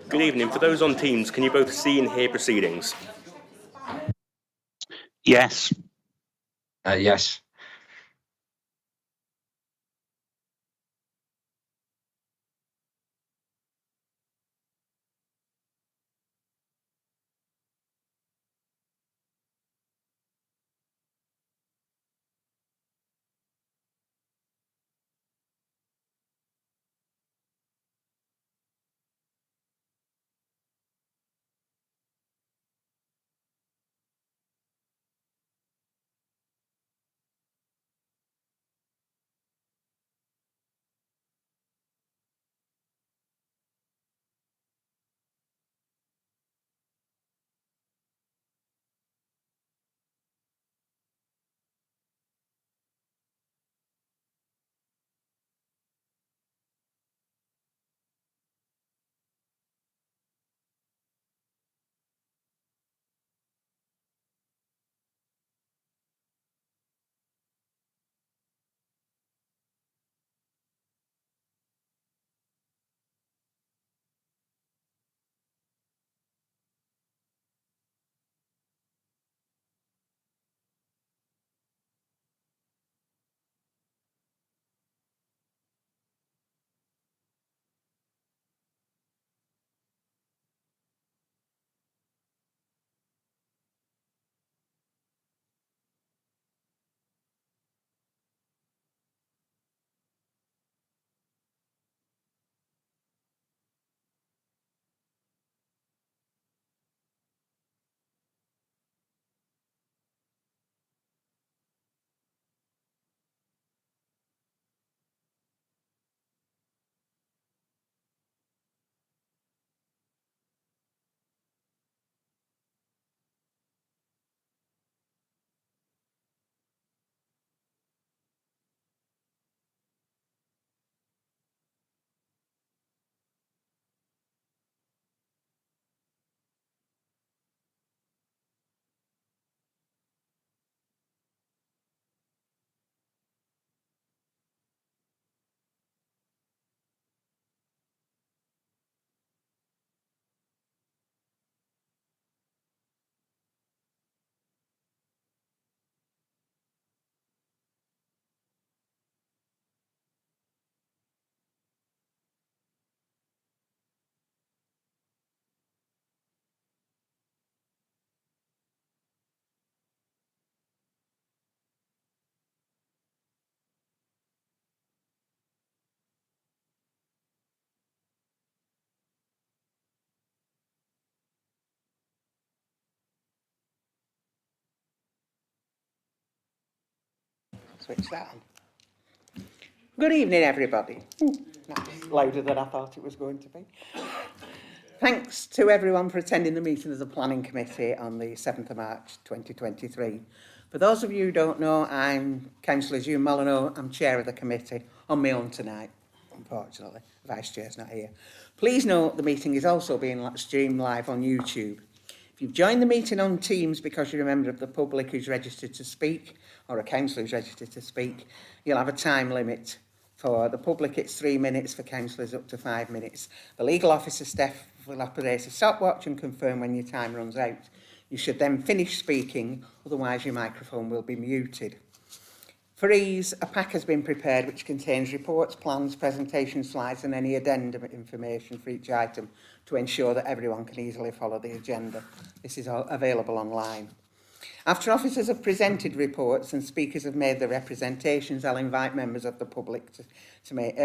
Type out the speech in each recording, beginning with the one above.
Good evening. For those on Teams, can you both see and hear proceedings? Yes. Yes. Switch that on. Good evening, everybody. That's louder than I thought it was going to be. Thanks to everyone for attending the meeting of the Planning Committee on the 7th of March 2023. For those of you who don't know, I'm Councillor June Molyneux. I'm chair of the committee on my own tonight, unfortunately. Vice chair's not here. Please note the meeting is also being streamed live on YouTube. If you've joined the meeting on Teams because you're a member of the public who's registered to speak, or a councillor who's registered to speak, you'll have a time limit. For the public, it's 3 minutes, for councillors up to 5 minutes. The legal officer staff will operate a stopwatch and confirm when your time runs out. You should then finish speaking, otherwise your microphone will be muted. For ease, a pack has been prepared which contains reports, plans, presentation slides and any addendum information for each item to ensure that everyone can easily follow the agenda. This is all available online. After officers have presented reports and speakers have made their representations, I'll invite members of the public to make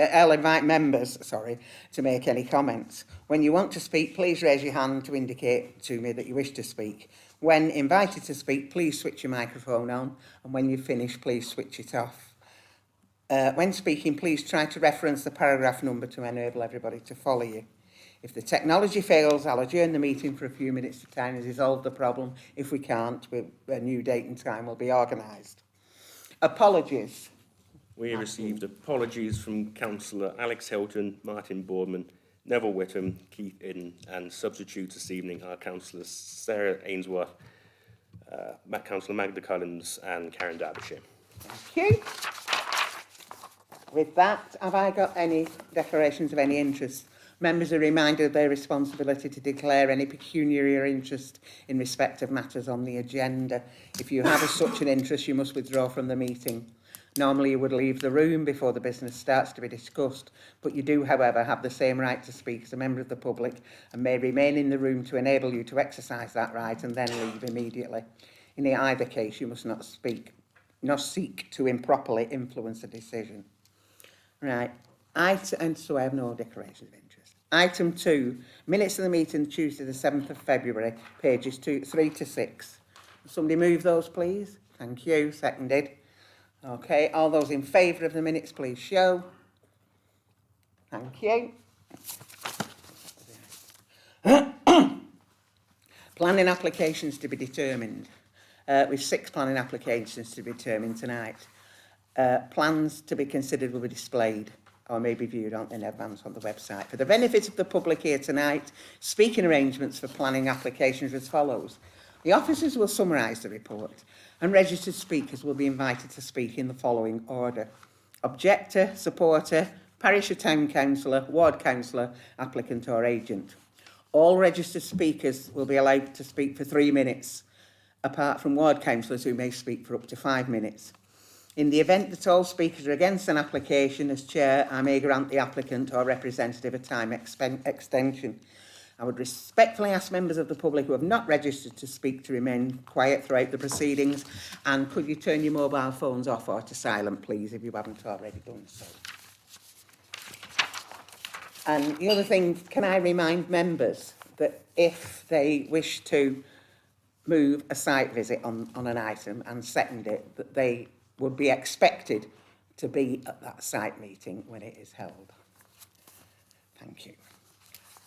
any comments. When you want to speak, please raise your hand to indicate to me that you wish to speak. When invited to speak, please switch your microphone on, and when you finish, please switch it off. When speaking, please try to reference the paragraph number to enable everybody to follow you. If the technology fails, I'll adjourn the meeting for a few minutes to try and resolve the problem. If we can't, a new date and time will be organised. Apologies. We have received apologies from Councillor Alex Hilton, Martin Boardman, Neville Whittam, Keith Idden, and substitutes this evening are Councillors Sarah Ainsworth, Councillor Magda Collins and Karen Derbyshire. Thank you. With that, have I got any declarations of any interest Members are reminded of their responsibility to declare any pecuniary interest in respect of matters on the agenda. If you have such an interest, you must withdraw from the meeting. Normally you would leave the room before the business starts to be discussed, but you do, however, have the same right to speak as a member of the public and may remain in the room to enable you to exercise that right and then leave immediately. In either case, you must not seek to improperly influence a decision. Right, and so I have no declaration of interest. Item 2, minutes of the meeting Tuesday the 7th of February, pages 3 to 6. Somebody move those, please. Thank you. Seconded. Okay, all those in favour of the minutes, please show. Thank you. Planning applications to be determined. With 6 planning applications to be determined tonight. Plans to be considered will be displayed or may be viewed in advance on the website. For the benefit of the public here tonight, speaking arrangements for planning applications are as follows. The officers will summarise the report and registered speakers will be invited to speak in the following order. Objector, supporter, parish or town councillor, ward councillor, applicant or agent. All registered speakers will be allowed to speak for 3 minutes, apart from ward councillors who may speak for up to 5 minutes. In the event that all speakers are against an application, as chair, I may grant the applicant or representative a time extension. I would respectfully ask members of the public who have not registered to speak to remain quiet throughout the proceedings. And could you turn your mobile phones off or to silent, please, if you haven't already done so. And the other thing, can I remind members that if they wish to move a site visit on an item and second it, that they would be expected to be at that site meeting when it is held. Thank you.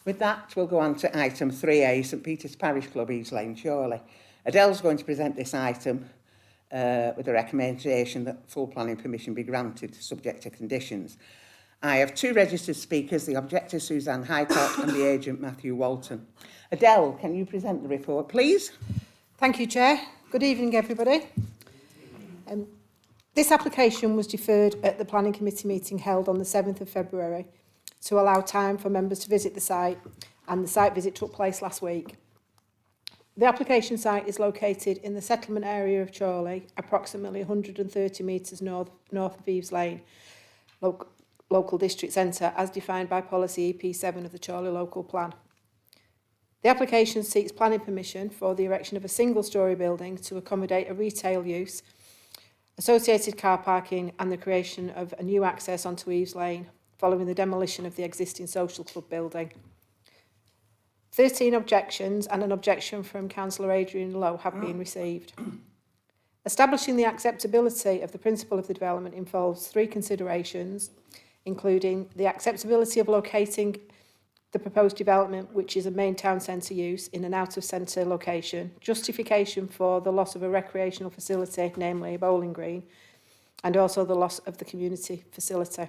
With that, we'll go on to item 3A, St Peter's Parish Club, Eaves Lane, Chorley. Adele's going to present this item with a recommendation that full planning permission be granted, subject to conditions. I have 2 registered speakers, the objector Suzanne Highcott and the agent Matthew Walton. Adele, can you present the report, please? Thank you, Chair. Good evening, everybody. This application was deferred at the Planning Committee meeting held on the 7th of February to allow time for members to visit the site, and the site visit took place last week. The application site is located in the settlement area of Chorley, approximately 130 metres north of Eaves Lane, local district centre, as defined by policy EP7 of the Chorley local plan. The application seeks planning permission for the erection of a single-storey building to accommodate a retail use, associated car parking and the creation of a new access onto Eaves Lane following the demolition of the existing social club building. 13 objections and an objection from Councillor Adrian Lowe have been received. Establishing the acceptability of the principle of the development involves 3 considerations, including the acceptability of locating the proposed development, which is a main town centre use, in an out-of-centre location, justification for the loss of a recreational facility, namely a bowling green, and also the loss of the community facility.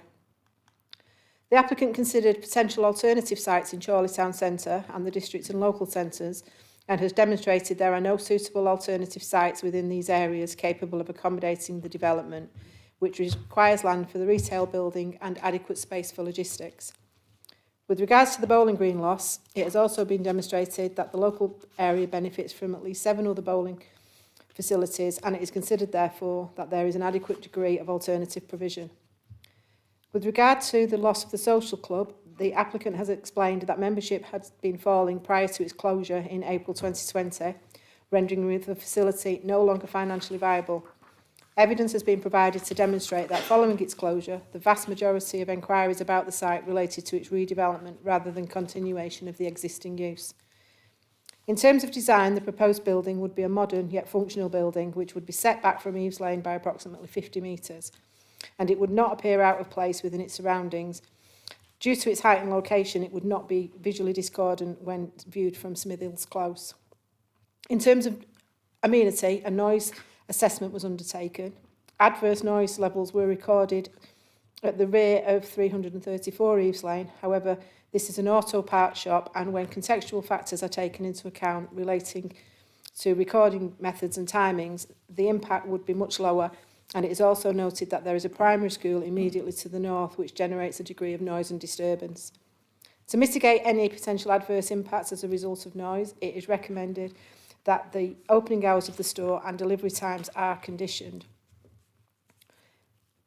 The applicant considered potential alternative sites in Chorley town centre and the district and local centres, and has demonstrated there are no suitable alternative sites within these areas capable of accommodating the development, which requires land for the retail building and adequate space for logistics. With regards to the bowling green loss, it has also been demonstrated that the local area benefits from at least 7 other bowling facilities, and it is considered, therefore, that there is an adequate degree of alternative provision. With regard to the loss of the social club, the applicant has explained that membership had been falling prior to its closure in April 2020, rendering the facility no longer financially viable. Evidence has been provided to demonstrate that following its closure, the vast majority of enquiries about the site related to its redevelopment rather than continuation of the existing use. In terms of design, the proposed building would be a modern yet functional building which would be set back from Eaves Lane by approximately 50 metres, and it would not appear out of place within its surroundings. Due to its height and location, it would not be visually discordant when viewed from Smithills Close. In terms of amenity, a noise assessment was undertaken. Adverse noise levels were recorded at the rear of 334 Eaves Lane. However, this is an auto parts shop, and when contextual factors are taken into account relating to recording methods and timings, the impact would be much lower, and it is also noted that there is a primary school immediately to the north which generates a degree of noise and disturbance. To mitigate any potential adverse impacts as a result of noise, it is recommended that the opening hours of the store and delivery times are conditioned.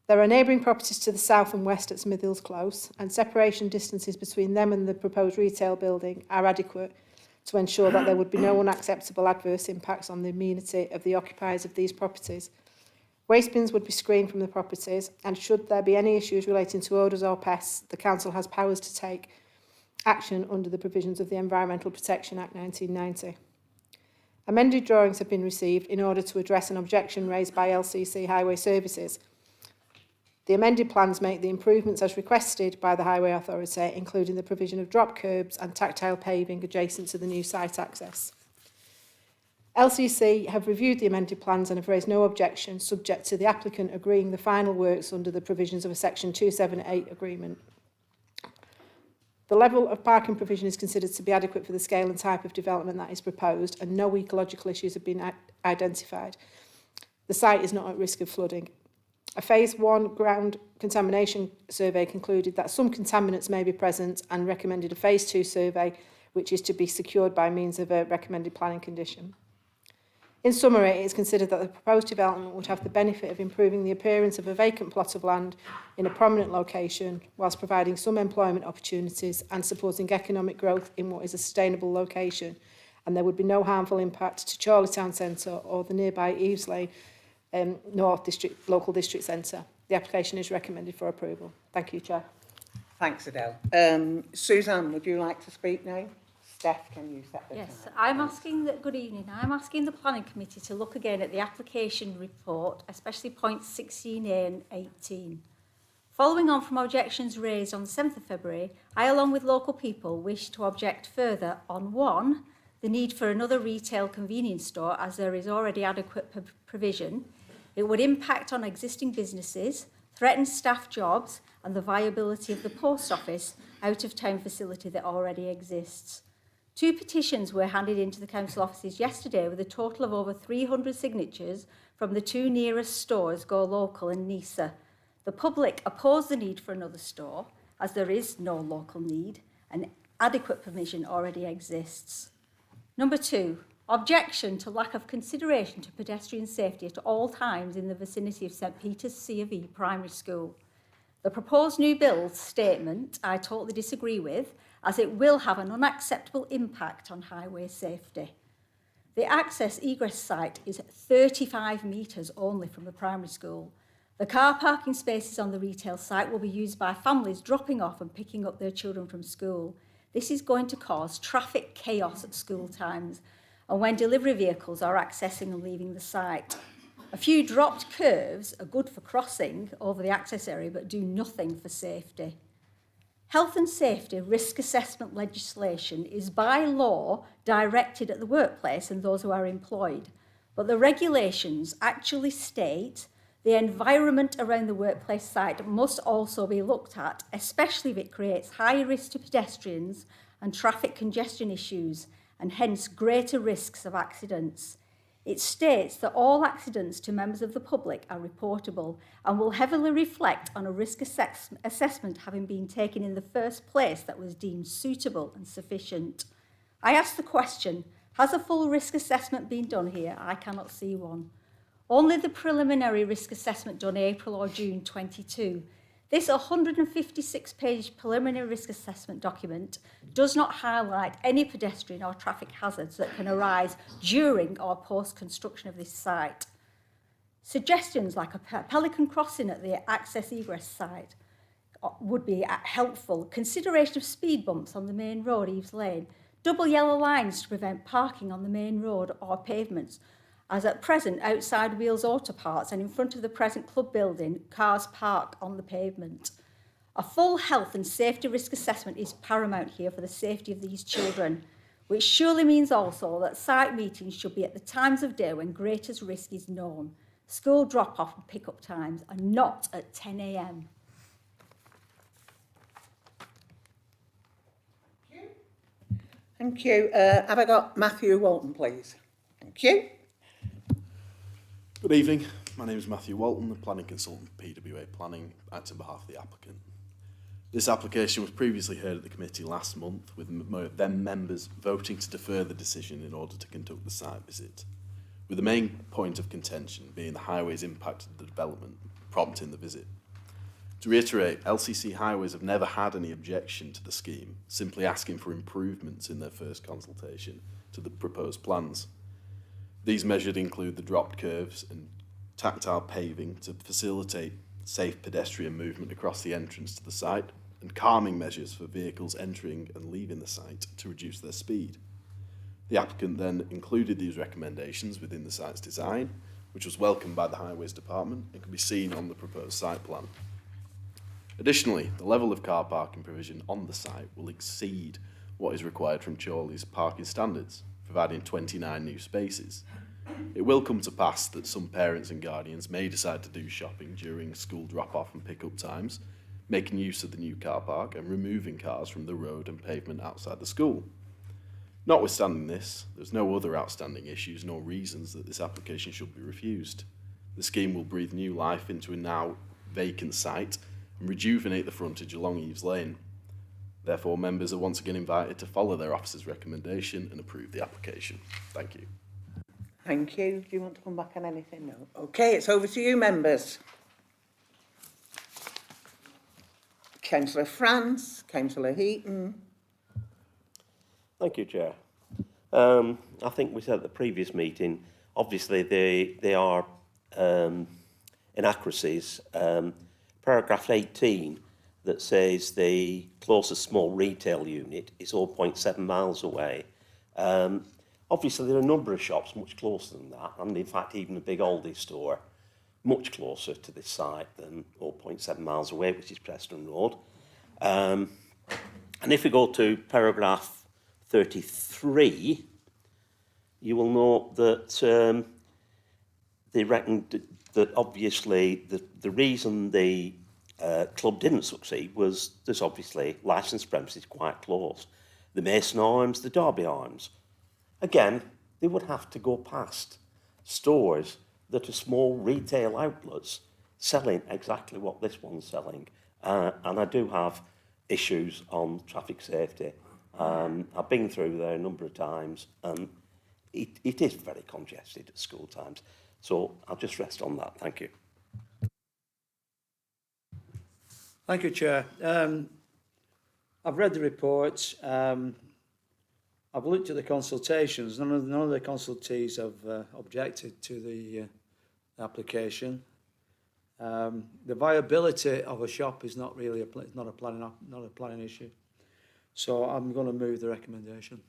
There are neighbouring properties to the south and west at Smithhills Close, and separation distances between them and the proposed retail building are adequate to ensure that there would be no unacceptable adverse impacts on the amenity of the occupiers of these properties. Waste bins would be screened from the properties, and should there be any issues relating to odours or pests, the council has powers to take action under the provisions of the Environmental Protection Act 1990. Amended drawings have been received in order to address an objection raised by LCC Highway Services. The amended plans make the improvements as requested by the Highway Authority, including the provision of drop curbs and tactile paving adjacent to the new site access. LCC have reviewed the amended plans and have raised no objection, subject to the applicant agreeing the final works under the provisions of a Section 278 agreement. The level of parking provision is considered to be adequate for the scale and type of development that is proposed, and no ecological issues have been identified. The site is not at risk of flooding. A Phase 1 ground contamination survey concluded that some contaminants may be present and recommended a Phase 2 survey, which is to be secured by means of a recommended planning condition. In summary, it is considered that the proposed development would have the benefit of improving the appearance of a vacant plot of land in a prominent location, whilst providing some employment opportunities and supporting economic growth in what is a sustainable location, and there would be no harmful impact to Chorley Town Centre or the nearby Eaves North District, Local District Centre. The application is recommended for approval. Thank you, Chair. Thanks, Adele. Suzanne, would you like to speak now? Steph, can you set the Yes, time? good evening. I'm asking the Planning Committee to look again at the application report, especially points 16A and 18. Following on from objections raised on the 7th of February, I, along with local people, wish to object further on 1, the need for another retail convenience store as there is already adequate provision. It would impact on existing businesses, threaten staff jobs and the viability of the post office out-of-town facility that already exists. 2 petitions were handed into the council offices yesterday with a total of over 300 signatures from the 2 nearest stores, Go Local and Nisa. The public oppose the need for another store as there is no local need and adequate permission already exists. Number 2, objection to lack of consideration to pedestrian safety at all times in the vicinity of St Peter's C of E Primary School. The proposed new build statement I totally disagree with, as it will have an unacceptable impact on highway safety. The access egress site is 35 metres only from the primary school. The car parking spaces on the retail site will be used by families dropping off and picking up their children from school. This is going to cause traffic chaos at school times and when delivery vehicles are accessing and leaving the site. A few dropped curves are good for crossing over the access area but do nothing for safety. Health and safety risk assessment legislation is by law directed at the workplace and those who are employed, but the regulations actually state the environment around the workplace site must also be looked at, especially if it creates higher risk to pedestrians and traffic congestion issues, and hence greater risks of accidents. It states that all accidents to members of the public are reportable and will heavily reflect on a risk assessment having been taken in the first place that was deemed suitable and sufficient. I ask the question, has a full risk assessment been done here? I cannot see one. Only the preliminary risk assessment done April or June 22. This 156-page preliminary risk assessment document does not highlight any pedestrian or traffic hazards that can arise during or post-construction of this site. Suggestions like a pelican crossing at the access egress site would be helpful. Consideration of speed bumps on the main road, Eaves Lane. Double yellow lines to prevent parking on the main road or pavements. As at present, outside Wheels Auto Parts and in front of the present club building, cars park on the pavement. A full health and safety risk assessment is paramount here for the safety of these children, which surely means also that site meetings should be at the times of day when greatest risk is known. School drop-off and pick-up times are not at 10 a.m. Thank you. Have I got Matthew Walton, please? Thank you. Good evening. My name is Matthew Walton, the planning consultant for PWA Planning, acting on behalf of the applicant. This application was previously heard at the committee last month, with them members voting to defer the decision in order to conduct the site visit, with the main point of contention being the highway's impact of the development prompting the visit. To reiterate, LCC Highways have never had any objection to the scheme, simply asking for improvements in their first consultation to the proposed plans. These measures include the dropped curves and tactile paving to facilitate safe pedestrian movement across the entrance to the site, and calming measures for vehicles entering and leaving the site to reduce their speed. The applicant then included these recommendations within the site's design, which was welcomed by the Highways Department and can be seen on the proposed site plan. Additionally, the level of car parking provision on the site will exceed what is required from Chorley's parking standards, providing 29 new spaces. It will come to pass that some parents and guardians may decide to do shopping during school drop-off and pick-up times, making use of the new car park and removing cars from the road and pavement outside the school. Notwithstanding this, there's no other outstanding issues nor reasons that this application should be refused. The scheme will breathe new life into a now vacant site and rejuvenate the frontage along Eaves Lane. Therefore, members are once again invited to follow their officer's recommendation and approve the application. Thank you. Thank you. Do you want to come back on anything? No. Okay, it's over to you, members. Councillor France, Councillor Heaton. Thank you, Chair. I think we said at the previous meeting, obviously they are inaccuracies. Paragraph 18 that says the closest small retail unit is 0.7 miles away. Obviously, there are a number of shops much closer than that, and in fact, even a big Aldi store much closer to this site than 0.7 miles away, which is Preston Road. And if we go to paragraph 33, you will note that they reckoned that obviously the reason the club didn't succeed was there's obviously licensed premises quite close. The Mason Arms, the Derby Arms. Again, they would have to go past stores that are small retail outlets selling exactly what this one's selling. And I do have issues on traffic safety. I've been through there a number of times, and it is very congested at school times. So I'll just rest on that. Thank you. Thank you, Chair. I've read the reports. I've looked at the consultations. None of the consultees have objected to the application. The viability of a shop is not really not a planning issue. So I'm going to move the recommendation.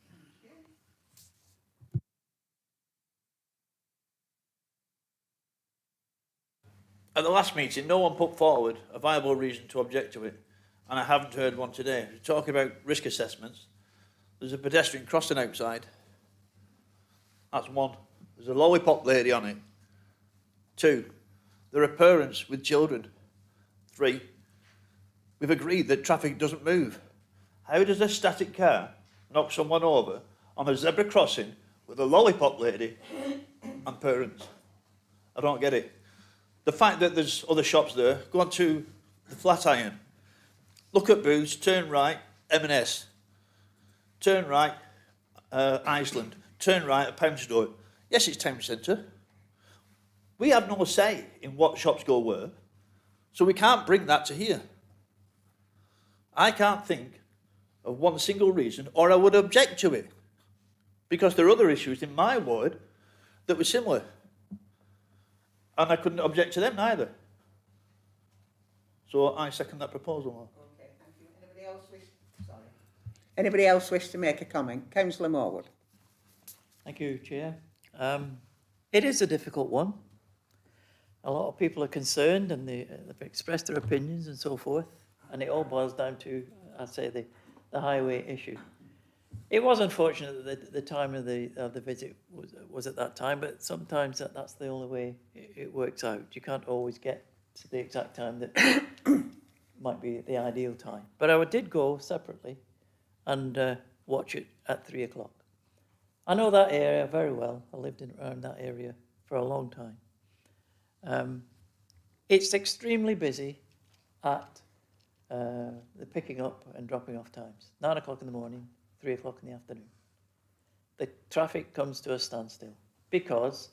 At the last meeting, no one put forward a viable reason to object to it, and I haven't heard one today. We're talking about risk assessments. There's a pedestrian crossing outside. That's one. There's a lollipop lady on it. 2, there are parents with children. 3, we've agreed that traffic doesn't move. How does a static car knock someone over on a zebra crossing with a lollipop lady and parents? I don't get it. The fact that there's other shops there, go on to the Flatiron. Look at Booths, turn right, M&S. Turn right, Iceland. Turn right at Pound Store. Yes, it's town centre. We have no say in what shops go where, so we can't bring that to here. I can't think of one single reason, or I would object to it, because there are other issues in my ward that were similar. And I couldn't object to them neither. So I second that proposal. Okay, thank you. Anybody else wish to make a comment? Councillor Morwood. Thank you, Chair. It is a difficult one. A lot of people are concerned and they've expressed their opinions and so forth. And it all boils down to, I'd say, the highway issue. It was unfortunate that the time of the visit was at that time, but sometimes that's the only way it works out. You can't always get to the exact time that might be the ideal time. But I did go separately and watch it at 3 o'clock. I know that area very well. I lived around that area for a long time. It's extremely busy at the picking up and dropping off times. 9 o'clock in the morning, 3 o'clock in the afternoon. The traffic comes to a standstill because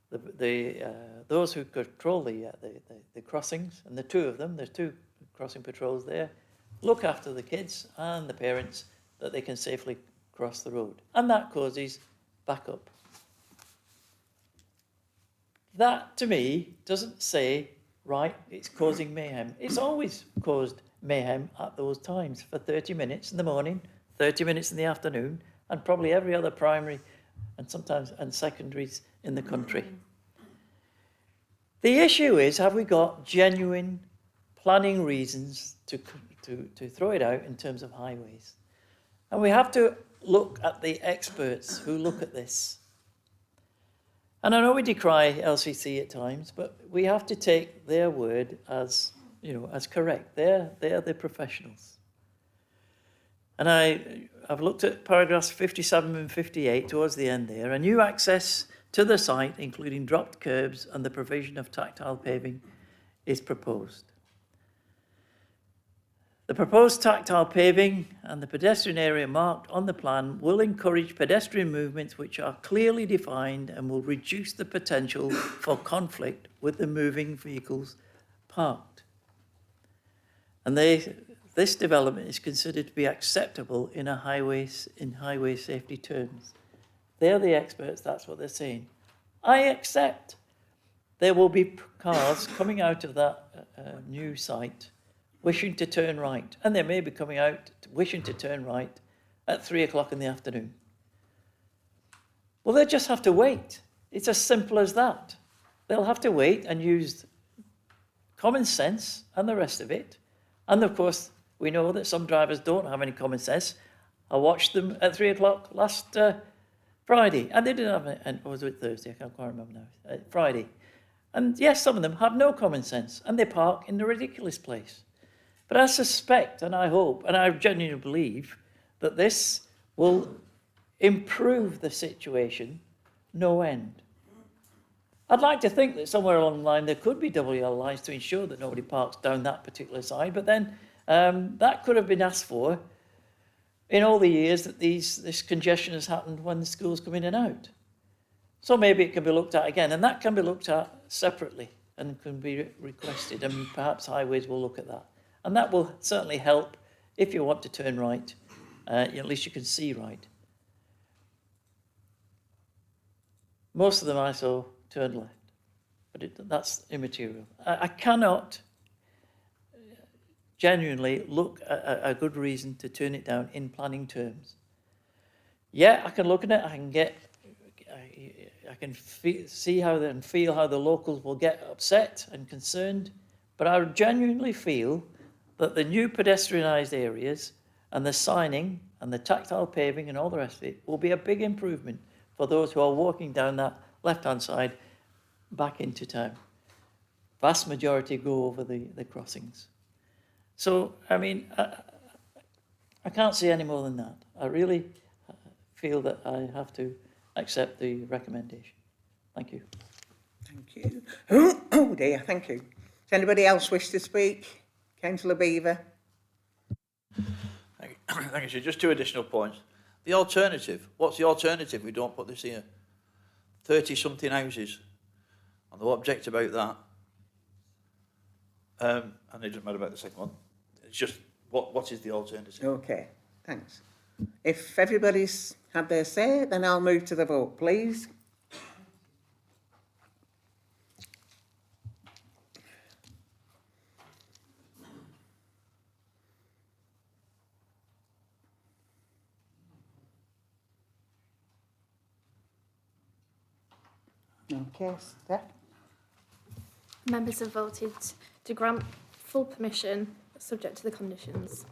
those who control the crossings, and the two of them, there's 2 crossing patrols there, look after the kids and the parents that they can safely cross the road. And that causes backup. That, to me, doesn't say, right, it's causing mayhem. It's always caused mayhem at those times for 30 minutes in the morning, 30 minutes in the afternoon, and probably every other primary and sometimes and secondaries in the country. The issue is, have we got genuine planning reasons to throw it out in terms of highways? And we have to look at the experts who look at this. And I know we decry LCC at times, but we have to take their word as, as correct. They're the professionals. And I've looked at paragraphs 57 and 58 towards the end there. A new access to the site, including dropped curbs and the provision of tactile paving, is proposed. The proposed tactile paving and the pedestrian area marked on the plan will encourage pedestrian movements which are clearly defined and will reduce the potential for conflict with the moving vehicles parked. And this development is considered to be acceptable in highway safety terms. They're the experts, that's what they're saying. I accept there will be cars coming out of that new site wishing to turn right, and they may be coming out wishing to turn right at 3 o'clock in the afternoon. Well, they'll just have to wait. It's as simple as that. They'll have to wait and use common sense and the rest of it. And of course, we know that some drivers don't have any common sense. I watched them at 3 o'clock last Friday, and they didn't have it, or was it Thursday? I can't quite remember now. Friday. And yes, some of them have no common sense, and they park in a ridiculous place. But I suspect, and I hope, and I genuinely believe, that this will improve the situation no end. I'd like to think that somewhere along the line there could be double yellow lines to ensure that nobody parks down that particular side, but then that could have been asked for in all the years that this congestion has happened when the schools come in and out. So maybe it can be looked at again, and that can be looked at separately and can be requested, and perhaps highways will look at that. And that will certainly help if you want to turn right, at least you can see right. Most of them I saw turned left, but that's immaterial. I cannot genuinely look at a good reason to turn it down in planning terms. Yeah, I can look at it, I can see how and feel how the locals will get upset and concerned, but I genuinely feel that the new pedestrianised areas and the signing and the tactile paving and all the rest of it will be a big improvement for those who are walking down that left-hand side back into town. Vast majority go over the crossings. So, I mean, I can't say any more than that. I really feel that I have to accept the recommendation. Thank you. Thank you. Oh dear, thank you. Does anybody else wish to speak? Councillor Beaver. Thank you, Chair. Just 2 additional points. The alternative. What's the alternative? We don't put this here. 30-something houses. And they'll object about that. And it doesn't matter about the second one. It's just, what is the alternative? Okay, thanks. If everybody's had their say, then I'll move to the vote, please. Okay, Steph. Members have voted to grant full permission, subject to the conditions.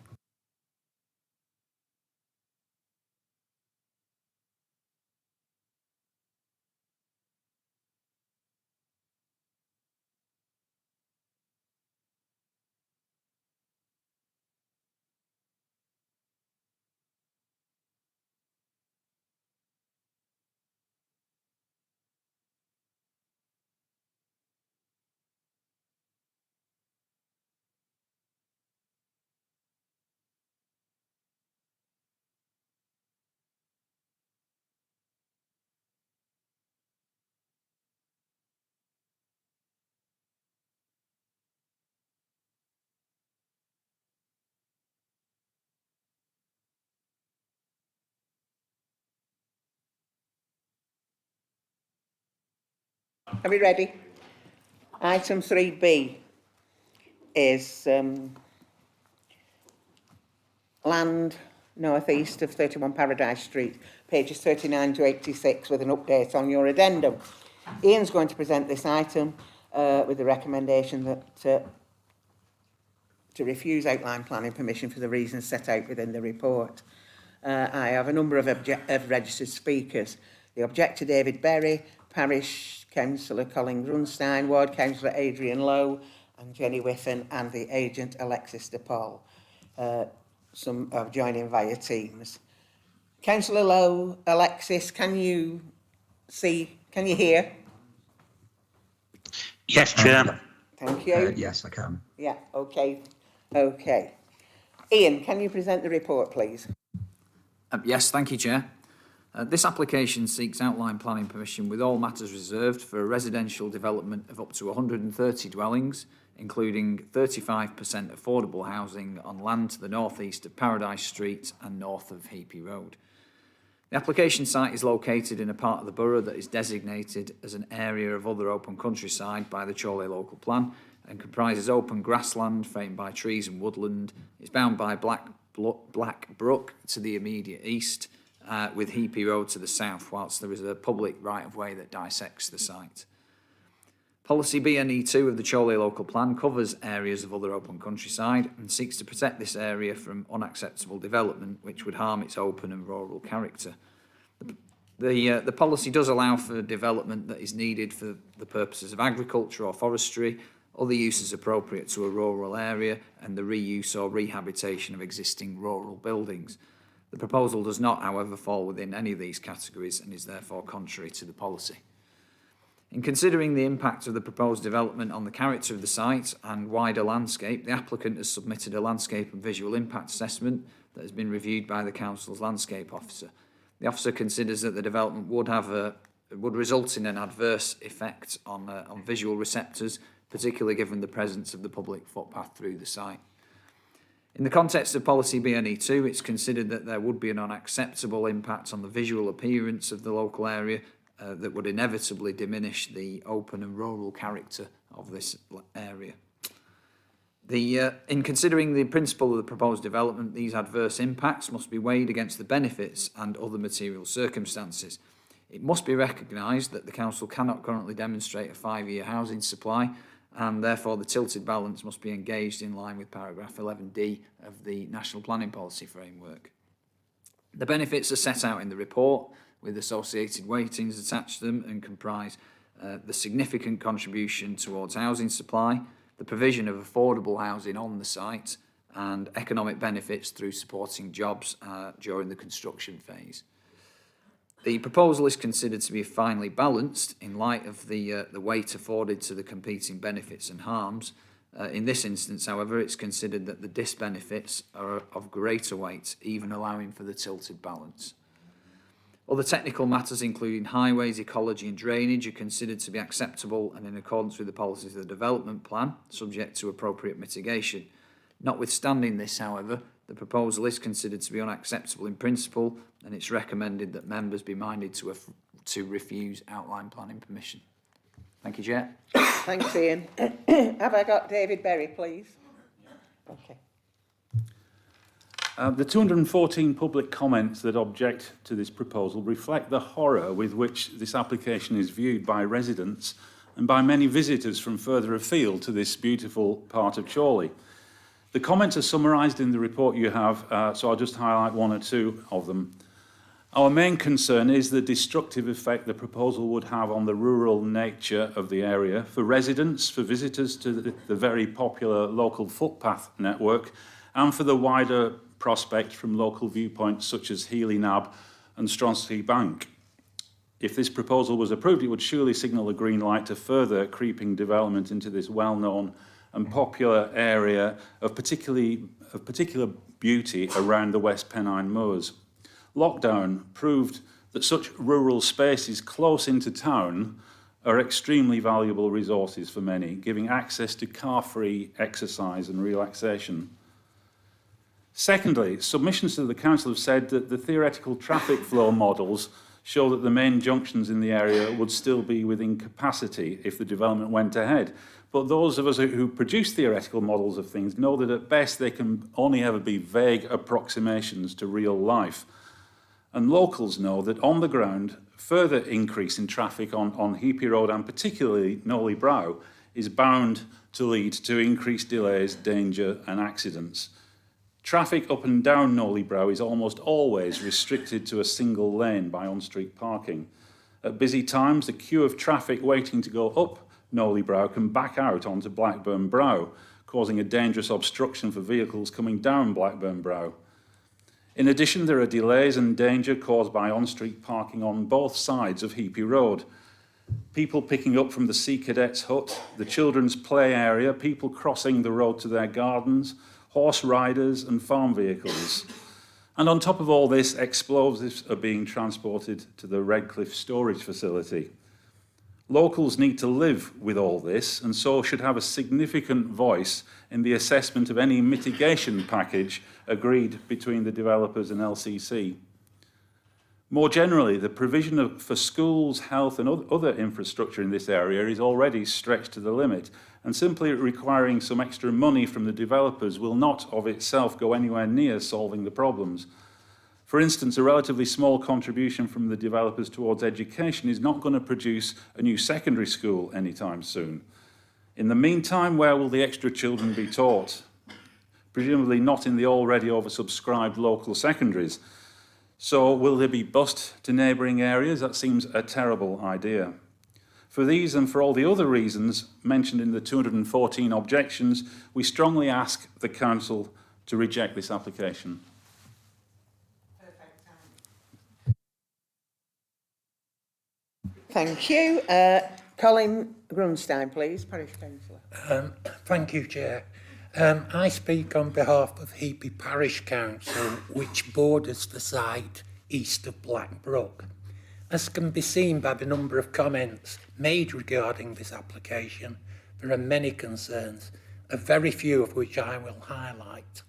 Are we ready? Item 3B is land north east of 31 Paradise Street, pages 39 to 86, with an update on your addendum. Ian's going to present this item with the recommendation that to refuse outline planning permission for the reasons set out within the report. I have a number of registered speakers. The objector, David Berry, Parish Councillor Colin Grunstein, Ward Councillor Adrian Lowe and Jenny Whiffen, and the agent Alexis de Paul. Some are joining via Teams. Councillor Lowe, Alexis, can you hear? Yes, Chair. Thank you. Yes, I can. Yeah, okay. Okay. Ian, can you present the report, please? Yes, thank you, Chair. This application seeks outline planning permission with all matters reserved for a residential development of up to 130 dwellings, including 35% affordable housing on land to the north-east of Paradise Street and north of Heapy Road. The application site is located in a part of the borough that is designated as an area of other open countryside by the Chorley local plan and comprises open grassland framed by trees and woodland. It's bound by Black Brook to the immediate east, with Heapy Road to the south, whilst there is a public right-of-way that dissects the site. Policy BNE2 of the Chorley local plan covers areas of other open countryside and seeks to protect this area from unacceptable development which would harm its open and rural character. The policy does allow for development that is needed for the purposes of agriculture or forestry, other uses appropriate to a rural area, and the reuse or rehabilitation of existing rural buildings. The proposal does not, however, fall within any of these categories and is therefore contrary to the policy. In considering the impact of the proposed development on the character of the site and wider landscape, the applicant has submitted a landscape and visual impact assessment that has been reviewed by the council's landscape officer. The officer considers that the development would result in an adverse effect on visual receptors, particularly given the presence of the public footpath through the site. In the context of policy BNE2, it's considered that there would be an unacceptable impact on the visual appearance of the local area that would inevitably diminish the open and rural character of this area. In considering the principle of the proposed development, these adverse impacts must be weighed against the benefits and other material circumstances. It must be recognised that the council cannot currently demonstrate a 5-year housing supply, and therefore the tilted balance must be engaged in line with paragraph 11D of the National Planning Policy Framework. The benefits are set out in the report with associated weightings attached to them and comprise the significant contribution towards housing supply, the provision of affordable housing on the site, and economic benefits through supporting jobs during the construction phase. The proposal is considered to be finely balanced in light of the weight afforded to the competing benefits and harms. In this instance, however, it's considered that the disbenefits are of greater weight, even allowing for the tilted balance. Other technical matters, including highways, ecology and drainage, are considered to be acceptable and in accordance with the policies of the development plan, subject to appropriate mitigation. Notwithstanding this, however, the proposal is considered to be unacceptable in principle, and it's recommended that members be minded to refuse outline planning permission. Thank you, Chair. Thanks, Ian. Have I got David Berry, please? Okay. The 214 public comments that object to this proposal reflect the horror with which this application is viewed by residents and by many visitors from further afield to this beautiful part of Chorley. The comments are summarised in the report you have, so I'll just highlight one or two of them. Our main concern is the destructive effect the proposal would have on the rural nature of the area, for residents, for visitors to the very popular local footpath network, and for the wider prospect from local viewpoints such as Healy Nab and Stronsey Bank. If this proposal was approved, it would surely signal a green light to further creeping development into this well-known and popular area of particular beauty around the West Pennine Moors. Lockdown proved that such rural spaces close into town are extremely valuable resources for many, giving access to car-free exercise and relaxation. Secondly, submissions to the council have said that the theoretical traffic flow models show that the main junctions in the area would still be within capacity if the development went ahead. But those of us who produce theoretical models of things know that at best they can only ever be vague approximations to real life. And locals know that on the ground, further increase in traffic on Heapy Road and particularly Knowley Brow is bound to lead to increased delays, danger and accidents. Traffic up and down Knowley Brow is almost always restricted to a single lane by on-street parking. At busy times, the queue of traffic waiting to go up Knowley Brow can back out onto Blackburn Brow, causing a dangerous obstruction for vehicles coming down Blackburn Brow. In addition, there are delays and danger caused by on-street parking on both sides of Heapy Road. People picking up from the Sea Cadets hut, the children's play area, people crossing the road to their gardens, horse riders and farm vehicles. And on top of all this, explosives are being transported to the Redcliffe storage facility. Locals need to live with all this and so should have a significant voice in the assessment of any mitigation package agreed between the developers and LCC. More generally, the provision for schools, health and other infrastructure in this area is already stretched to the limit, and simply requiring some extra money from the developers will not of itself go anywhere near solving the problems. For instance, a relatively small contribution from the developers towards education is not going to produce a new secondary school anytime soon. In the meantime, where will the extra children be taught? Presumably not in the already oversubscribed local secondaries. So will they be bused to neighbouring areas? That seems a terrible idea. For these and for all the other reasons mentioned in the 214 objections, we strongly ask the Council to reject this application. Thank you. Colin Grunstein, please, Parish Councillor. Thank you, Chair. I speak on behalf of Heapy Parish Council, which borders the site east of Blackbrook. As can be seen by the number of comments made regarding this application, there are many concerns, a very few of which I will highlight.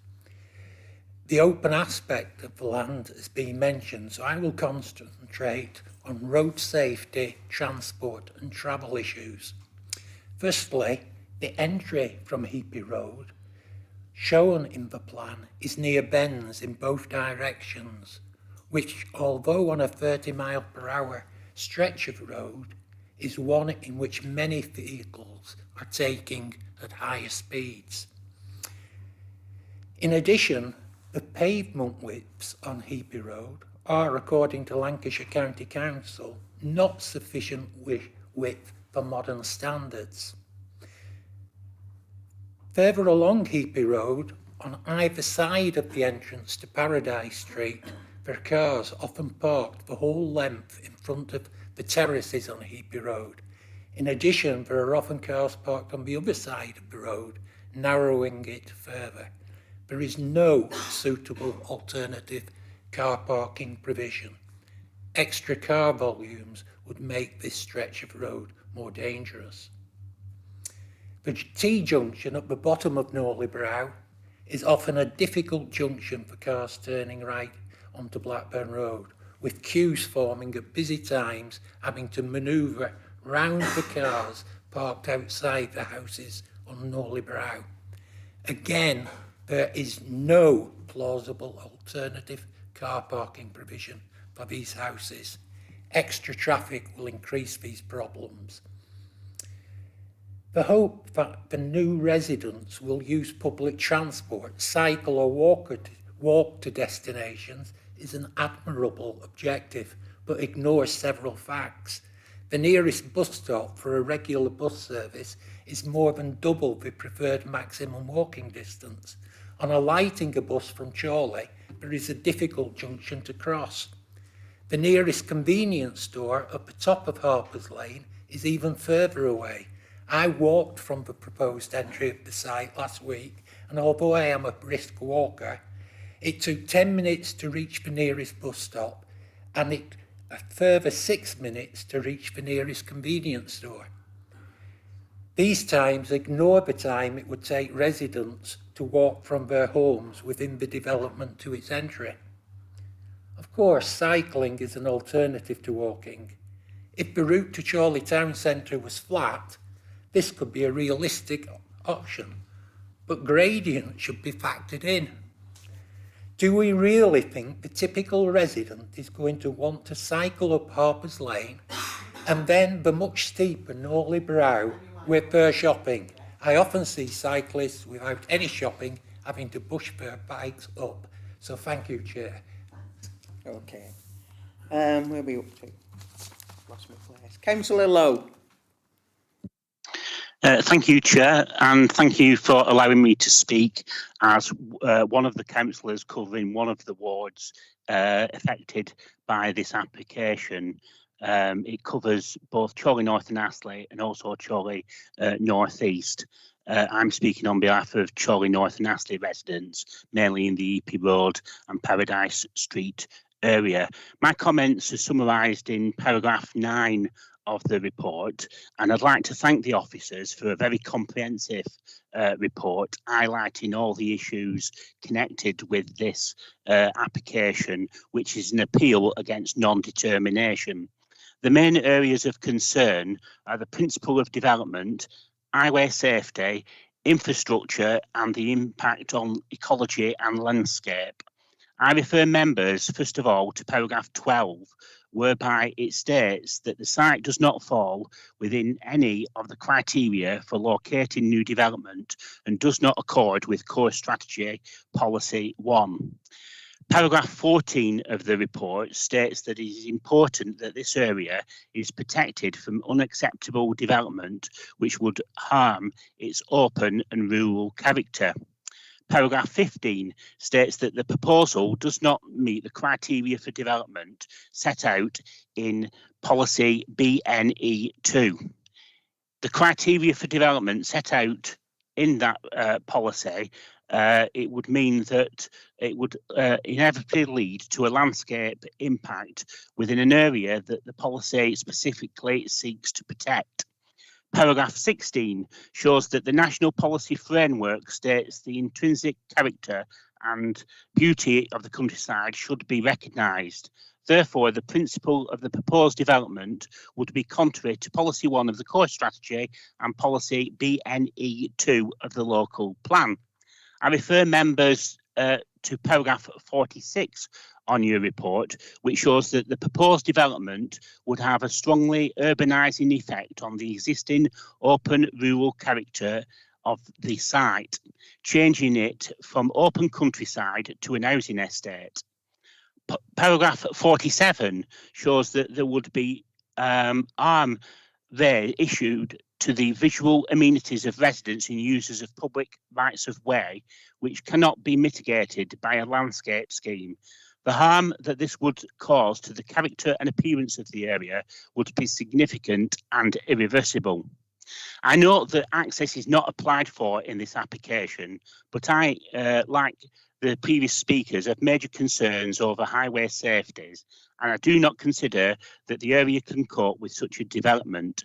The open aspect of the land has been mentioned, so I will concentrate on road safety, transport and travel issues. Firstly, the entry from Heapy Road, shown in the plan, is near bends in both directions, which, although on a 30-mile-per-hour stretch of road, is one in which many vehicles are taking at higher speeds. In addition, the pavement widths on Heapy Road are, according to Lancashire County Council, not sufficient width for modern standards. Further along Heapy Road, on either side of the entrance to Paradise Street, there are cars often parked the whole length in front of the terraces on Heapy Road. In addition, there are often cars parked on the other side of the road, narrowing it further. There is no suitable alternative car parking provision. Extra car volumes would make this stretch of road more dangerous. The T-junction at the bottom of Knowley Brow is often a difficult junction for cars turning right onto Blackburn Road, with queues forming at busy times, having to manoeuvre round the cars parked outside the houses on Knowley Brow. Again, there is no plausible alternative car parking provision for these houses. Extra traffic will increase these problems. The hope that the new residents will use public transport, cycle or walk to destinations is an admirable objective, but ignores several facts. The nearest bus stop for a regular bus service is more than double the preferred maximum walking distance. On alighting a bus from Chorley, there is a difficult junction to cross. The nearest convenience store at the top of Harper's Lane is even further away. I walked from the proposed entry of the site last week, and although I am a brisk walker, it took 10 minutes to reach the nearest bus stop, and a further 6 minutes to reach the nearest convenience store. These times ignore the time it would take residents to walk from their homes within the development to its entry. Of course, cycling is an alternative to walking. If the route to Chorley town centre was flat, this could be a realistic option, but gradient should be factored in. Do we really think the typical resident is going to want to cycle up Harper's Lane and then the much steeper Norley Brow with their shopping? I often see cyclists without any shopping having to push their bikes up. So thank you, Chair. Okay. Where are we up to? Lost my place. Councillor Lowe. Thank you, Chair, and thank you for allowing me to speak as one of the councillors covering one of the wards affected by this application. It covers both Chorley North and Astley and also Chorley North East. I'm speaking on behalf of Chorley North and Astley residents, mainly in the EP Road and Paradise Street area. My comments are summarised in paragraph 9 of the report, and I'd like to thank the officers for a very comprehensive report highlighting all the issues connected with this application, which is an appeal against non-determination. The main areas of concern are the principle of development, highway safety, infrastructure, and the impact on ecology and landscape. I refer members, first of all, to paragraph 12, whereby it states that the site does not fall within any of the criteria for locating new development and does not accord with Core Strategy Policy 1. Paragraph 14 of the report states that it is important that this area is protected from unacceptable development which would harm its open and rural character. Paragraph 15 states that the proposal does not meet the criteria for development set out in policy BNE2. The criteria for development set out in that policy, it would mean that it would inevitably lead to a landscape impact within an area that the policy specifically seeks to protect. Paragraph 16 shows that the national policy framework states the intrinsic character and beauty of the countryside should be recognised. Therefore, the principle of the proposed development would be contrary to Policy 1 of the Core Strategy and Policy BNE2 of the local plan. I refer members to paragraph 46 on your report, which shows that the proposed development would have a strongly urbanising effect on the existing open rural character of the site, changing it from open countryside to an housing estate. Paragraph 47 shows that there would be harm there issued to the visual amenities of residents and users of public rights of way, which cannot be mitigated by a landscape scheme. The harm that this would cause to the character and appearance of the area would be significant and irreversible. I note that access is not applied for in this application, but I, like the previous speakers, have major concerns over highway safeties, and I do not consider that the area can cope with such a development.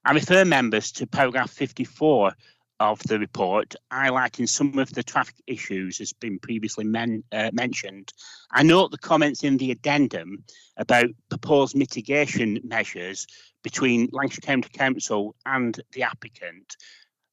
I refer members to paragraph 54 of the report, highlighting some of the traffic issues has been previously mentioned. I note the comments in the addendum about proposed mitigation measures between Lancashire County Council and the applicant.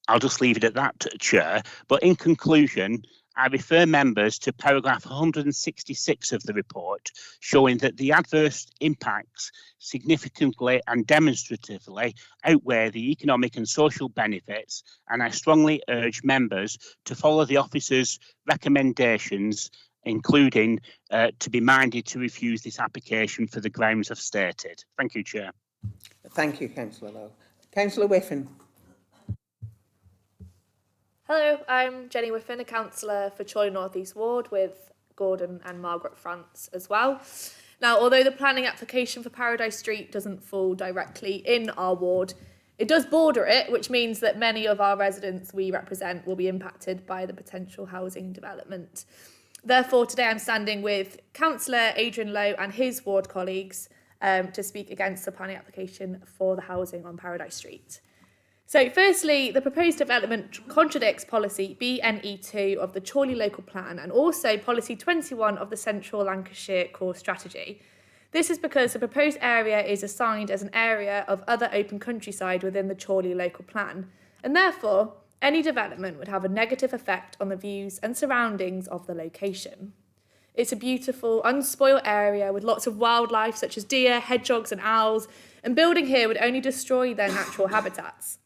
I'll just leave it at that, Chair. But in conclusion, I refer members to paragraph 166 of the report, showing that the adverse impacts significantly and demonstratively outweigh the economic and social benefits, and I strongly urge members to follow the officer's recommendations, including to be minded to refuse this application for the grounds I've stated. Thank you, Chair. Thank you, Councillor Lowe. Councillor Whiffen. Hello, I'm Jenny Whiffen, a councillor for Chorley North East Ward with Gordon and Margaret France as well. Now, although the planning application for Paradise Street doesn't fall directly in our ward, it does border it, which means that many of our residents we represent will be impacted by the potential housing development. Therefore, today I'm standing with Councillor Adrian Lowe and his ward colleagues to speak against the planning application for the housing on Paradise Street. So firstly, the proposed development contradicts policy BNE2 of the Chorley local plan and also policy 21 of the Central Lancashire core strategy. This is because the proposed area is assigned as an area of other open countryside within the Chorley local plan, and therefore any development would have a negative effect on the views and surroundings of the location. It's a beautiful, unspoilt area with lots of wildlife such as deer, hedgehogs and owls, and building here would only destroy their natural habitats.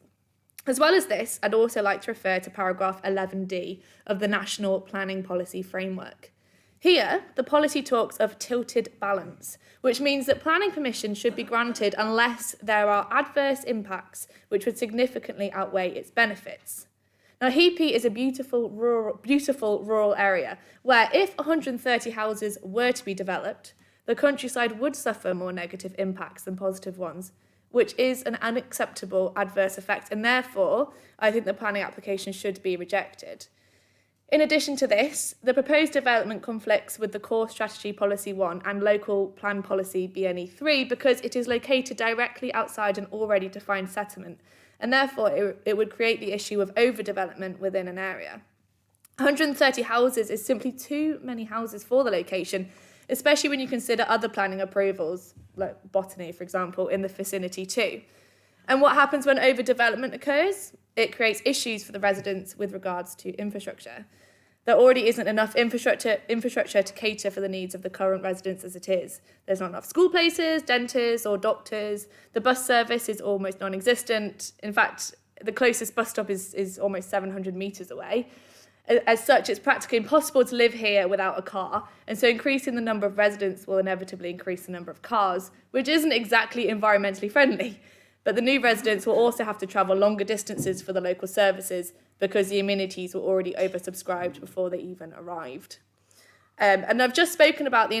As well as this, I'd also like to refer to paragraph 11D of the National Planning Policy Framework. Here, the policy talks of tilted balance, which means that planning permission should be granted unless there are adverse impacts which would significantly outweigh its benefits. Now, Heapy is a beautiful rural area where if 130 houses were to be developed, the countryside would suffer more negative impacts than positive ones, which is an unacceptable adverse effect, and therefore I think the planning application should be rejected. In addition to this, the proposed development conflicts with the core strategy policy 1 and local plan policy BNE 3 because it is located directly outside an already defined settlement, and therefore it would create the issue of overdevelopment within an area. 130 houses is simply too many houses for the location, especially when you consider other planning approvals, like botany, for example, in the vicinity too. And what happens when overdevelopment occurs? It creates issues for the residents with regards to infrastructure. There already isn't enough infrastructure to cater for the needs of the current residents as it is. There's not enough school places, dentists or doctors. The bus service is almost non-existent. In fact, the closest bus stop is almost 700 metres away. As such, it's practically impossible to live here without a car, and so increasing the number of residents will inevitably increase the number of cars, which isn't exactly environmentally friendly. But the new residents will also have to travel longer distances for the local services because the amenities were already oversubscribed before they even arrived. And I've just spoken about the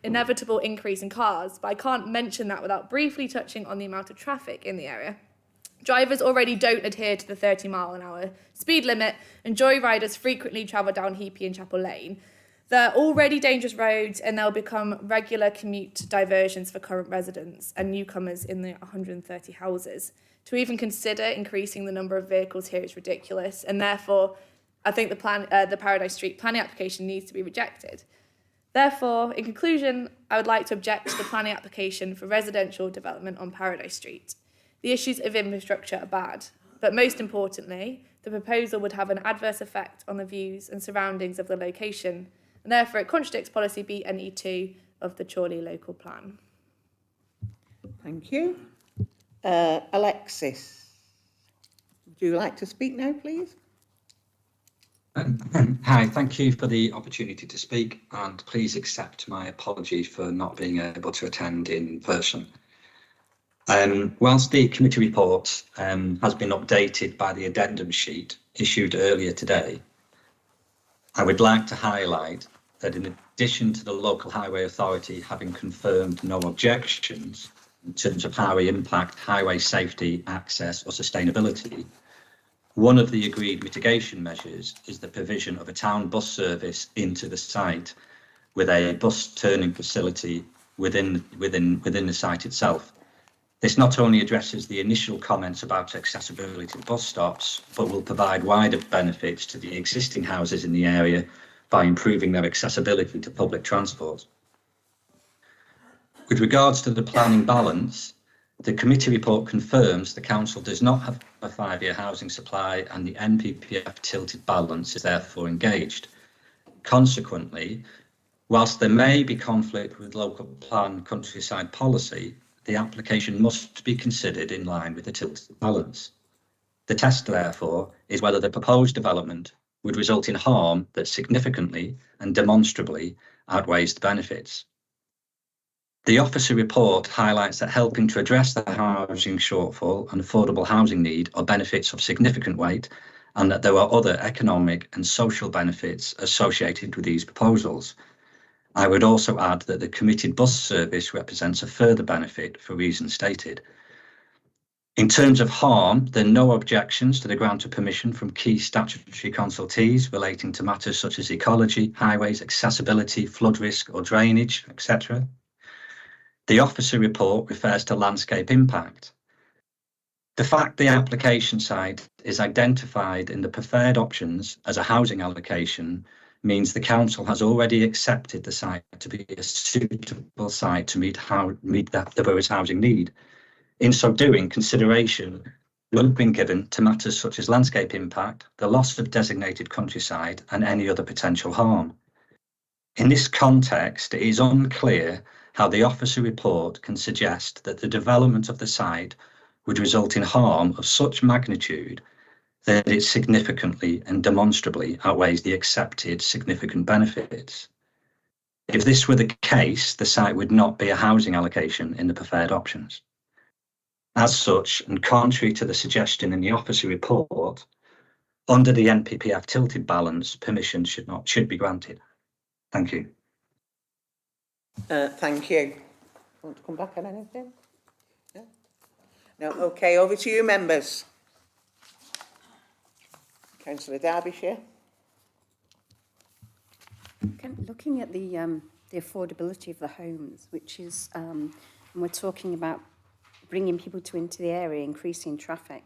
inevitable increase in cars, but I can't mention that without briefly touching on the amount of traffic in the area. Drivers already don't adhere to the 30-mile-an-hour speed limit, and joyriders frequently travel down Heapy and Chapel Lane. They're already dangerous roads, and they'll become regular commute diversions for current residents and newcomers in the 130 houses. To even consider increasing the number of vehicles here is ridiculous, and therefore, I think the Paradise Street planning application needs to be rejected. Therefore, in conclusion, I would like to object to the planning application for residential development on Paradise Street. The issues of infrastructure are bad, but most importantly, the proposal would have an adverse effect on the views and surroundings of the location, and therefore it contradicts policy BNE2 of the Chorley local plan. Thank you. Alexis, would you like to speak now, please? Hi, thank you for the opportunity to speak, and please accept my apology for not being able to attend in person. Whilst the committee report has been updated by the addendum sheet issued earlier today, I would like to highlight that in addition to the local highway authority having confirmed no objections in terms of highway impact, highway safety, access or sustainability, one of the agreed mitigation measures is the provision of a town bus service into the site with a bus turning facility within the site itself. This not only addresses the initial comments about accessibility to bus stops, but will provide wider benefits to the existing houses in the area by improving their accessibility to public transport. With regards to the planning balance, the committee report confirms the council does not have a 5-year housing supply and the NPPF tilted balance is therefore engaged. Consequently, whilst there may be conflict with local plan countryside policy, the application must be considered in line with the tilted balance. The test, therefore, is whether the proposed development would result in harm that significantly and demonstrably outweighs the benefits. The officer report highlights that helping to address the housing shortfall and affordable housing need are benefits of significant weight, and that there are other economic and social benefits associated with these proposals. I would also add that the committed bus service represents a further benefit for reasons stated. In terms of harm, there are no objections to the grant of permission from key statutory consultees relating to matters such as ecology, highways, accessibility, flood risk or drainage, etc. The officer report refers to landscape impact. The fact the application site is identified in the preferred options as a housing allocation means the council has already accepted the site to be a suitable site to meet the borough's housing need. In so doing, consideration will have been given to matters such as landscape impact, the loss of designated countryside, and any other potential harm. In this context, it is unclear how the officer report can suggest that the development of the site would result in harm of such magnitude that it significantly and demonstrably outweighs the accepted significant benefits. If this were the case, the site would not be a housing allocation in the preferred options. As such, and contrary to the suggestion in the officer report, under the NPPF tilted balance, permission should be granted. Thank you. Thank you. Want to come back on anything? No? No, okay, over to you, members. Councillor Derbyshire. Looking at the affordability of the homes, which is, and we're talking about bringing people into the area, increasing traffic,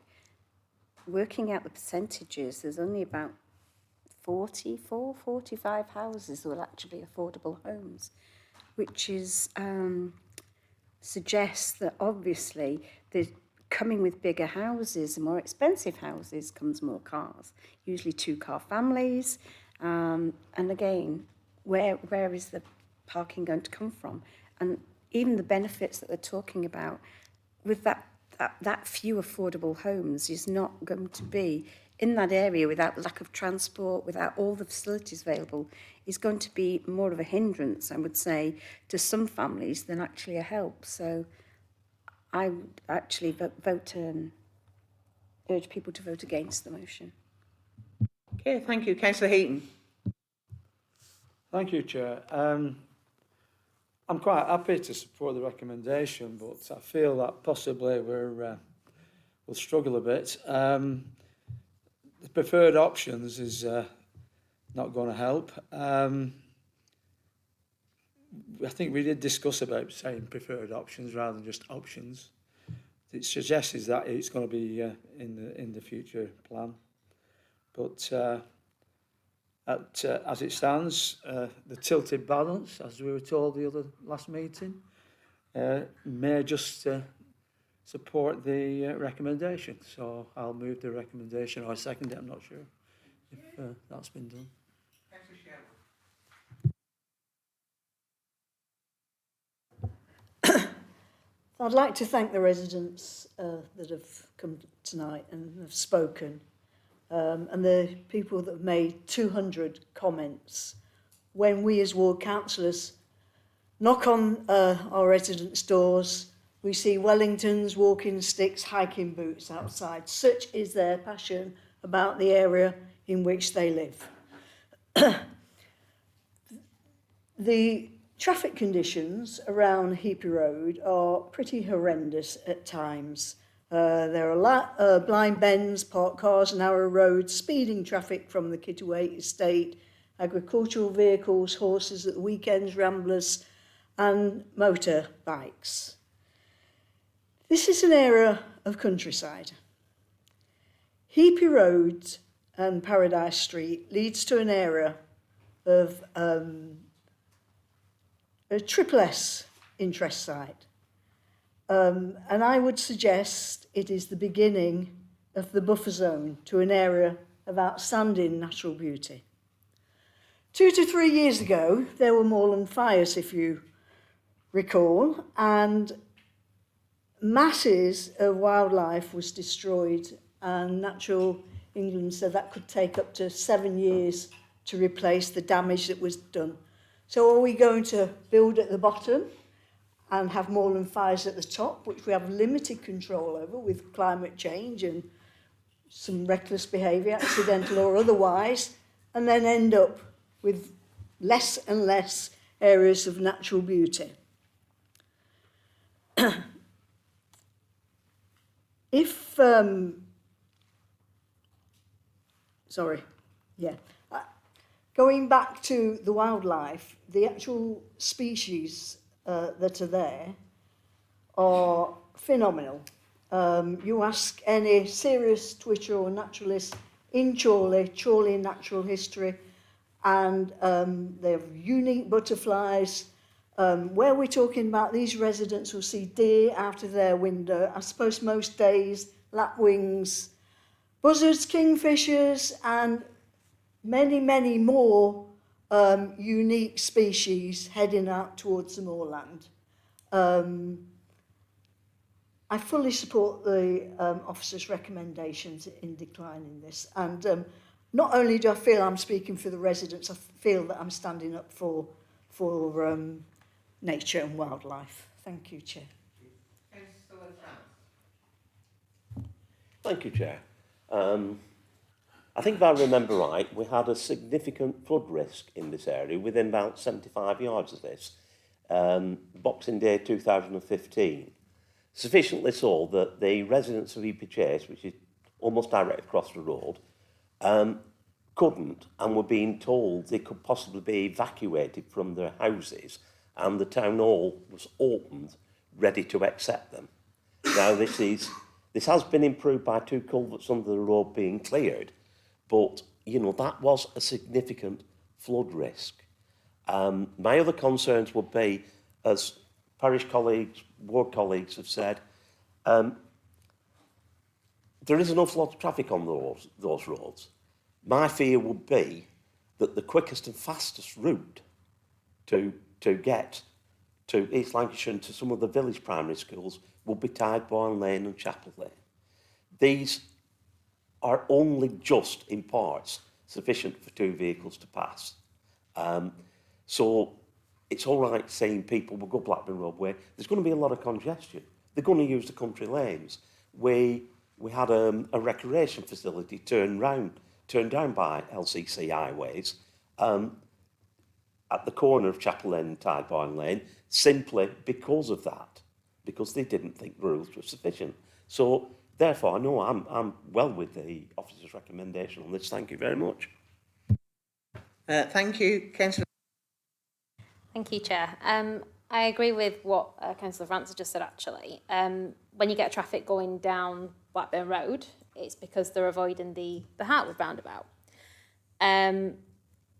working out the percentages, there's only about 44, 45 houses that will actually be affordable homes, which is suggests that obviously coming with bigger houses and more expensive houses comes more cars, usually 2-car families. And again, where is the parking going to come from? And even the benefits that they're talking about with that few affordable homes is not going to be in that area without lack of transport, without all the facilities available, is going to be more of a hindrance, I would say, to some families than actually a help. So I would actually urge people to vote against the motion. Okay, thank you. Councillor Heaton. Thank you, Chair. I'm quite happy to support the recommendation, but I feel that possibly we'll struggle a bit. The preferred options is not going to help. I think we did discuss about saying preferred options rather than just options. It suggests that it's going to be in the future plan, but as it stands, the tilted balance, as we were told the last meeting, may just support the recommendation. So I'll move the recommendation, or I second it. I'm not sure if that's been done. I'd like to thank the residents that have come tonight and have spoken, and the people that have made 200 comments. When we as ward councillors knock on our residents' doors, we see Wellingtons, walking sticks, hiking boots outside. Such is their passion about the area in which they live. The traffic conditions around Heapy Road are pretty horrendous at times. There are blind bends, parked cars, narrow roads, speeding traffic from the Kitaway estate, agricultural vehicles, horses at the weekends, ramblers, and motorbikes. This is an area of countryside. Heapy Road and Paradise Street leads to an area of a triple S interest site. And I would suggest it is the beginning of the buffer zone to an area of outstanding natural beauty. 2 to 3 years ago, there were moorland fires, if you recall, and masses of wildlife was destroyed, and Natural England said that could take up to 7 years to replace the damage that was done. So are we going to build at the bottom and have moorland fires at the top, which we have limited control over with climate change and some reckless behaviour, accidental or otherwise, and then end up with less and less areas of natural beauty? Going back to the wildlife, the actual species that are there are phenomenal. You ask any serious Twitter or naturalist in Chorley natural history, and they have unique butterflies. Where we're talking about, these residents will see deer out of their window, I suppose most days, lapwings, buzzards, kingfishers, and many, many more unique species heading out towards the moorland. I fully support the officer's recommendations in declining this, and not only do I feel I'm speaking for the residents, I feel that I'm standing up for nature and wildlife. Thank you, Chair. Thank you, Chair. I think if I remember right, we had a significant flood risk in this area within about 75 yards of this, Boxing Day 2015. Sufficiently so that the residents of EPJ, which is almost directly across the road, couldn't and were being told they could possibly be evacuated from their houses, and the town hall was opened, ready to accept them. Now, this has been improved by 2 culverts under the road being cleared, but, you know, that was a significant flood risk. My other concerns would be, as parish colleagues, ward colleagues have said, there is an awful lot of traffic on those roads. My fear would be that the quickest and fastest route to get to East Lancashire and to some of the village primary schools would be Tidebourne Lane and Chapel Lane. These are only just in parts sufficient for 2 vehicles to pass. So it's all right saying people will go Blackburn Road way. There's going to be a lot of congestion. They're going to use the country lanes. We had a recreation facility turned down by LCC Highways at the corner of Chapel Lane and Tidebourne Lane, simply because of that, because they didn't think the rules were sufficient. So therefore, I know I'm well with the officer's recommendation on this. Thank you very much. Thank you, Councillor. Thank you, Chair. I agree with what Councillor France just said, actually. When you get traffic going down Blackburn Road, it's because they're avoiding the Hartwood roundabout.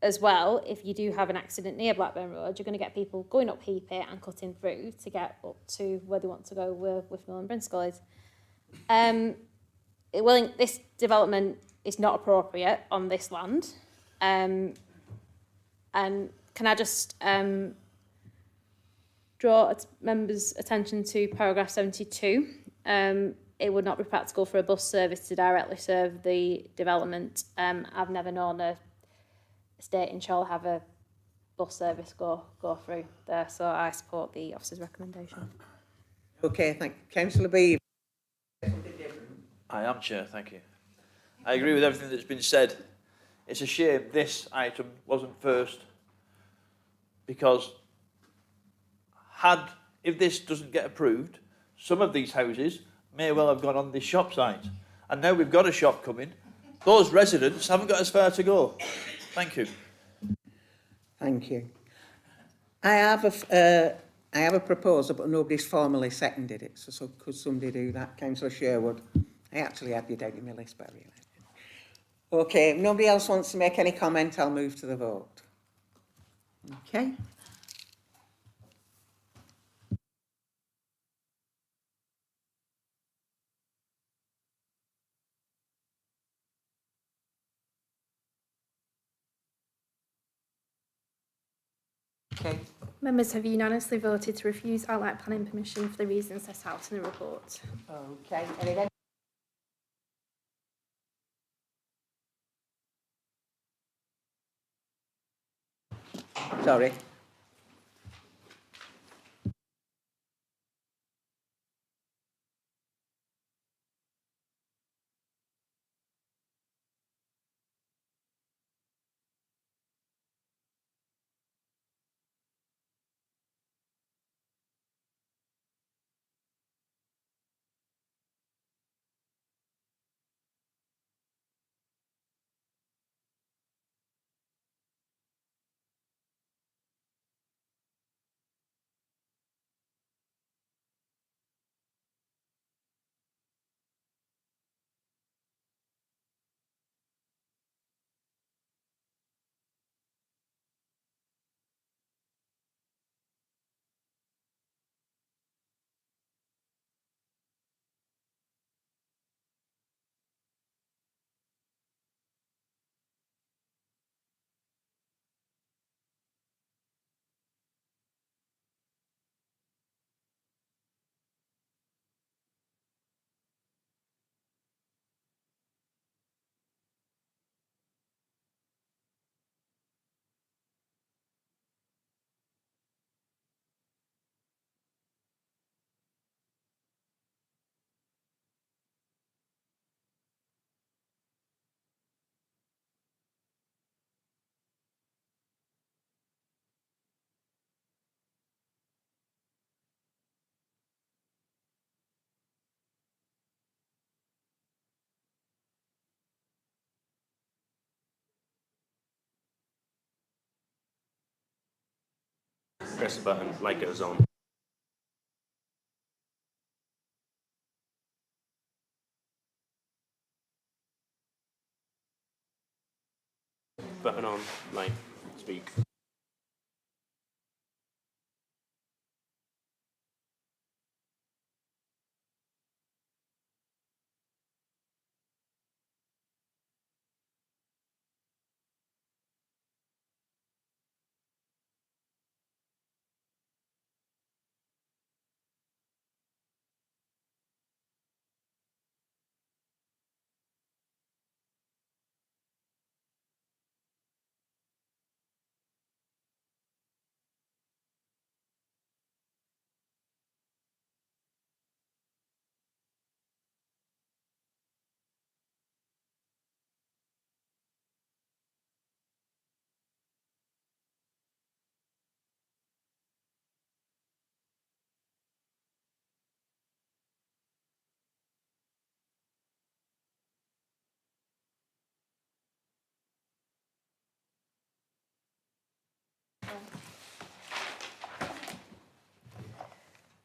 As well, if you do have an accident near Blackburn Road, you're going to get people going up Heapit and cutting through to get up to where they want to go, where Withmill and Brinscoll is. This development is not appropriate on this land. And can I just draw members' attention to paragraph 72? It would not be practical for a bus service to directly serve the development. I've never known a estate in Chorley have a bus service go through there, so I support the officer's recommendation. Okay, thank you. Councillor Beeve. I am, Chair, thank you. I agree with everything that's been said. It's a shame this item wasn't first, because if this doesn't get approved, some of these houses may well have gone on this shop site. And now we've got a shop coming. Those residents haven't got as far to go. Thank you. Thank you. I have a proposal, but nobody's formally seconded it. So could somebody do that? Councillor Sherwood. I actually had you down in my list, but I realised it. Okay, if nobody else wants to make any comment, I'll move to the vote. Okay. Okay. Members have unanimously voted to refuse outline planning permission for the reasons set out in the report. Okay. Any Sorry. press the button, light goes on. Button on, light, speak.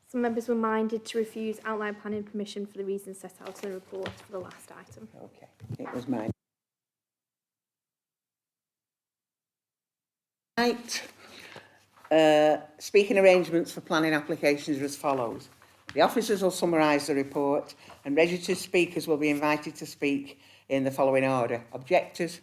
Some members were minded to refuse outline planning permission for the reasons set out in the report for the last item. Okay, it was mine. Right. Speaking arrangements for planning applications are as follows. The officers will summarise the report and registered speakers will be invited to speak in the following order. Objectors,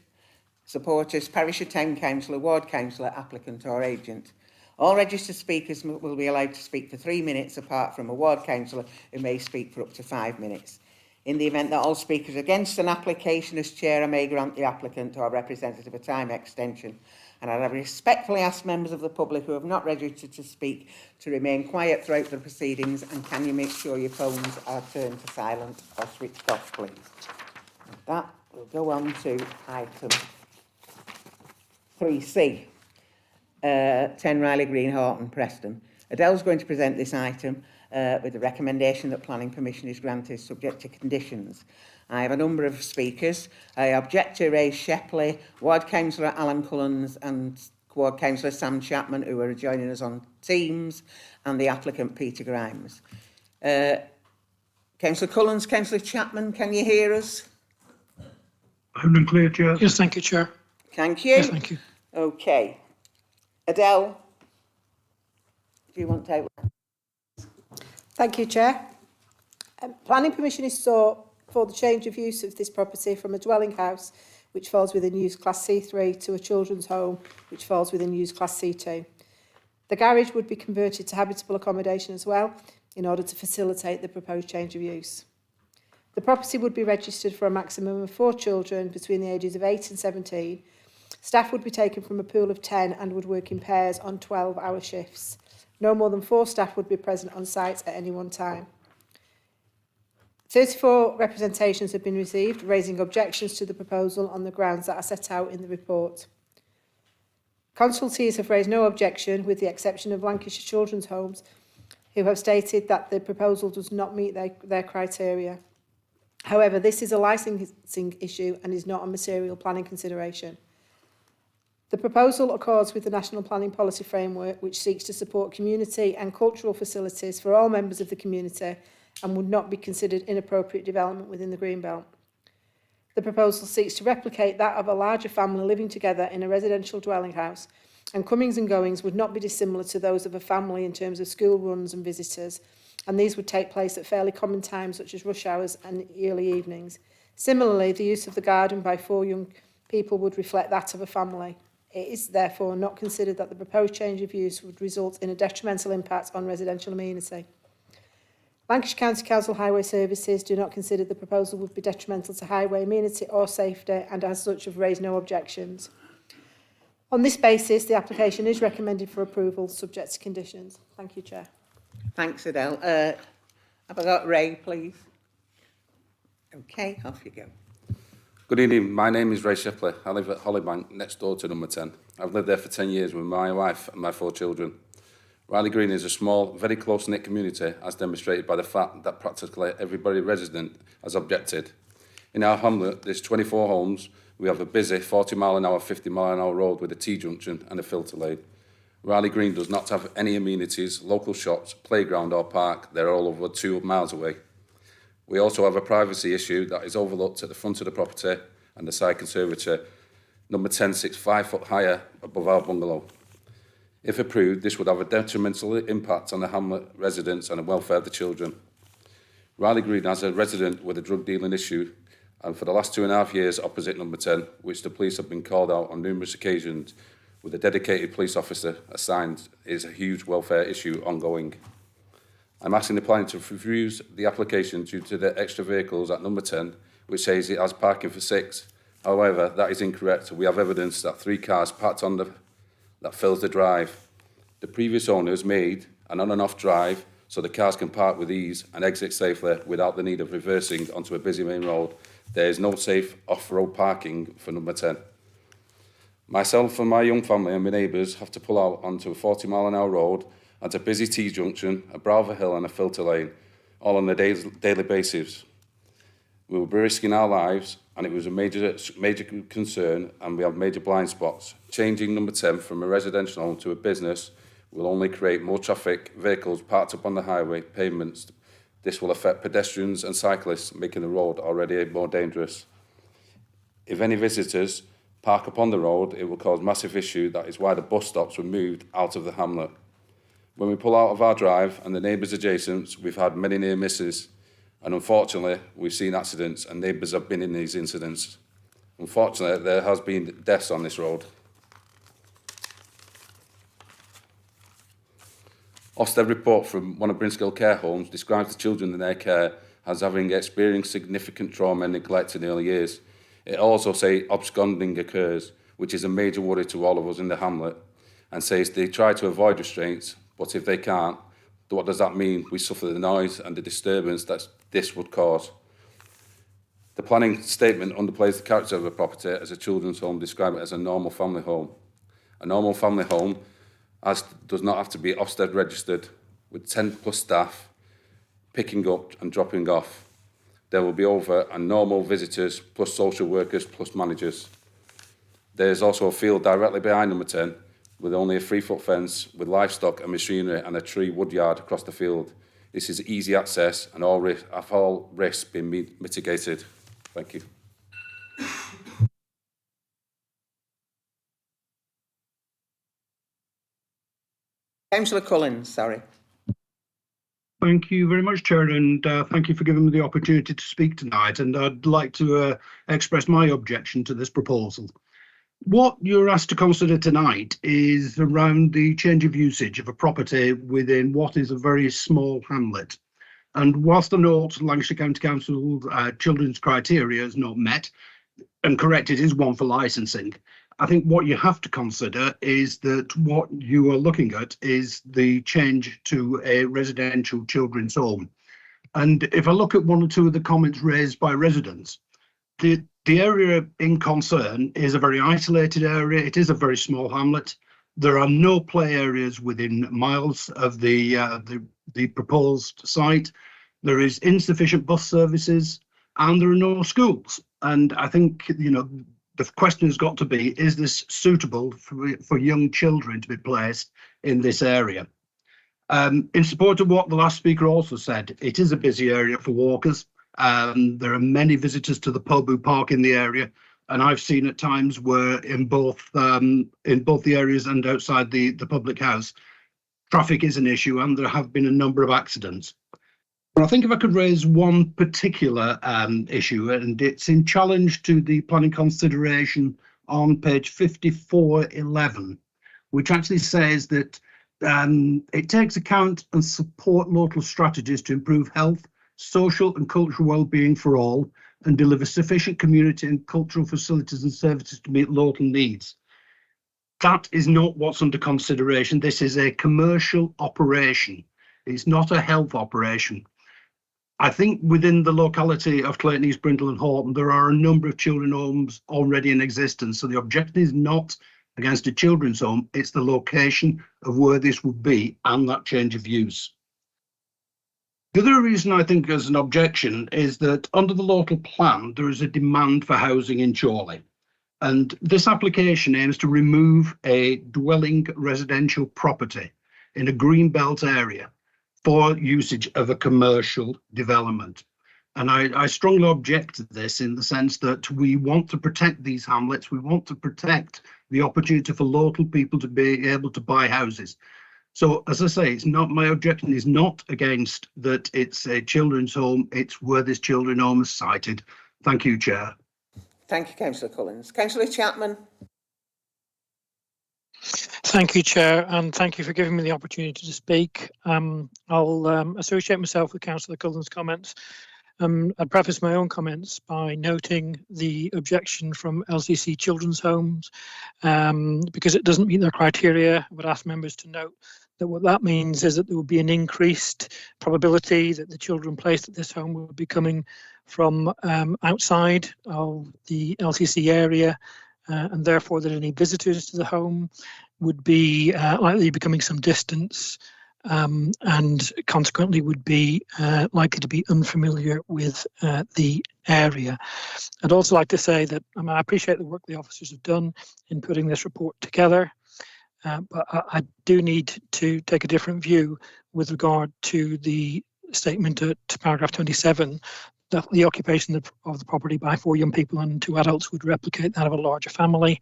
supporters, parish or town councillor, ward councillor, applicant or agent. All registered speakers will be allowed to speak for 3 minutes apart from a ward councillor who may speak for up to 5 minutes. In the event that all speakers against an application as chair, I may grant the applicant or representative a time extension. And I respectfully ask members of the public who have not registered to speak to remain quiet throughout the proceedings, and can you make sure your phones are turned to silent or switched off, please. With that, we'll go on to item 3C. 10 Riley Green, Hoghton, Preston. Adele's going to present this item with the recommendation that planning permission is granted subject to conditions. I have a number of speakers. Objector Ray Shepley, Ward Councillor Alan Cullens and Ward Councillor Sam Chapman, who are joining us on Teams, and the applicant Peter Grimes. Councillor Cullens, Councillor Chapman, can you hear us? Loud and clear, Chair. Yes, thank you, Chair. Thank you. Yes, thank you. Okay. Adele, do you want to? Thank you, Chair. Planning permission is sought for the change of use of this property from a dwelling house, which falls within use class C3, to a children's home, which falls within use class C2. The garage would be converted to habitable accommodation as well, in order to facilitate the proposed change of use. The property would be registered for a maximum of 4 children between the ages of 8 and 17. Staff would be taken from a pool of 10 and would work in pairs on 12-hour shifts. No more than 4 staff would be present on site at any one time. 34 representations have been received, raising objections to the proposal on the grounds that are set out in the report. Consultees have raised no objection, with the exception of Lancashire Children's Homes, who have stated that the proposal does not meet their criteria. However, this is a licensing issue and is not a material planning consideration. The proposal accords with the National Planning Policy Framework, which seeks to support community and cultural facilities for all members of the community and would not be considered inappropriate development within the Greenbelt. The proposal seeks to replicate that of a larger family living together in a residential dwelling house, and comings and goings would not be dissimilar to those of a family in terms of school runs and visitors, and these would take place at fairly common times such as rush hours and early evenings. Similarly, the use of the garden by 4 young people would reflect that of a family. It is therefore not considered that the proposed change of use would result in a detrimental impact on residential amenity. Lancashire County Council Highway Services do not consider the proposal would be detrimental to highway amenity or safety, and as such have raised no objections. On this basis, the application is recommended for approval, subject to conditions. Thank you, Chair. Thanks, Adele. Have I got Ray, please? Okay, off you go. Good evening, my name is Ray Shipley. I live at Hollybank, next door to number 10. I've lived there for 10 years with my wife and my 4 children. Riley Green is a small, very close-knit community, as demonstrated by the fact that practically everybody resident has objected. In our hamlet, there's 24 homes. We have a busy 40-mile-an-hour, 50-mile-an-hour road with a T-junction and a filter lane. Riley Green does not have any amenities, local shops, playground or park. They're all over 2 miles away. We also have a privacy issue that is overlooked at the front of the property and the side conservatory. Number 10 sits 5 foot higher above our bungalow. If approved, this would have a detrimental impact on the hamlet residents and the welfare of the children. Riley Green has a resident with a drug dealing issue, and for the last 2.5 years opposite number 10, which the police have been called out on numerous occasions, with a dedicated police officer assigned, is a huge welfare issue ongoing. I'm asking the planning to refuse the application due to the extra vehicles at number 10, which says it has parking for 6. However, that is incorrect. We have evidence that 3 cars parked on that fills the drive. The previous owners made an on and off drive so the cars can park with ease and exit safely without the need of reversing onto a busy main road. There is no safe off-road parking for number 10. Myself and my young family and my neighbours have to pull out onto a 40-mile-an-hour road at a busy T-junction, a Bravo Hill and a filter lane, all on a daily basis. We were risking our lives, and it was a major concern, and we have major blind spots. Changing number 10 from a residential home to a business will only create more traffic, vehicles parked up on the highway, pavements. This will affect pedestrians and cyclists, making the road already more dangerous. If any visitors park upon the road, it will cause massive issue. That is why the bus stops were moved out of the hamlet. When we pull out of our drive and the neighbours adjacent, we've had many near misses, and unfortunately we've seen accidents and neighbours have been in these incidents. Unfortunately, there has been deaths on this road. Ofsted report from one of Brinscale care homes describes the children in their care as having experienced significant trauma and neglect in early years. It also says absconding occurs, which is a major worry to all of us in the hamlet, and says they try to avoid restraints, but if they can't, what does that mean? We suffer the noise and the disturbance that this would cause. The planning statement underplays the character of a property as a children's home, describe it as a normal family home. A normal family home does not have to be Ofsted registered, with 10 plus staff picking up and dropping off. There will be over and normal visitors, plus social workers, plus managers. There is also a field directly behind number 10, with only a 3-foot fence, with livestock and machinery and a tree wood yard across the field. This is easy access and all risks being mitigated. Thank you. Councillor Collins, sorry. Thank you very much, Chair, and thank you for giving me the opportunity to speak tonight. And I'd like to express my objection to this proposal. What you're asked to consider tonight is around the change of usage of a property within what is a very small hamlet. And whilst I note Lancashire County Council children's criteria is not met, and correct, it is one for licensing, I think what you have to consider is that what you are looking at is the change to a residential children's home. And if I look at one or two of the comments raised by residents, the area in concern is a very isolated area. It is a very small hamlet. There are no play areas within miles of the proposed site. There is insufficient bus services, and there are no schools. And I think, you know, the question has got to be, is this suitable for young children to be placed in this area? In support of what the last speaker also said, it is a busy area for walkers. There are many visitors to the pub who park in the area, and I've seen at times where in both the areas and outside the public house, traffic is an issue, and there have been a number of accidents. I think if I could raise one particular issue, and it's in challenge to the planning consideration on page 5411, which actually says that it takes account and support local strategies to improve health, social and cultural well-being for all, and deliver sufficient community and cultural facilities and services to meet local needs. That is not what's under consideration. This is a commercial operation. It's not a health operation. I think within the locality of Clayton, East Brindle and Hoghton, there are a number of children's homes already in existence. So the objection is not against a children's home, it's the location of where this would be and that change of use. The other reason I think there's an objection is that under the local plan, there is a demand for housing in Chorley. And this application aims to remove a dwelling residential property in a greenbelt area for usage of a commercial development. And I strongly object to this in the sense that we want to protect these hamlets. We want to protect the opportunity for local people to be able to buy houses. So, as I say, it's not, my objection is not against that it's a children's home, it's where this children's home is sited. Thank you, Chair. Thank you, Councillor Collins. Councillor Chapman. Thank you, Chair, and thank you for giving me the opportunity to speak. I'll associate myself with Councillor Cullen's comments. I'd preface my own comments by noting the objection from LCC Children's Homes because it doesn't meet their criteria. I would ask members to note that what that means is that there will be an increased probability that the children placed at this home will be coming from outside of the LCC area, and therefore that any visitors to the home would be likely becoming some distance and consequently would be likely to be unfamiliar with the area. I'd also like to say that I appreciate the work the officers have done in putting this report together, but I do need to take a different view with regard to the statement at paragraph 27 that the occupation of the property by 4 young people and 2 adults would replicate that of a larger family.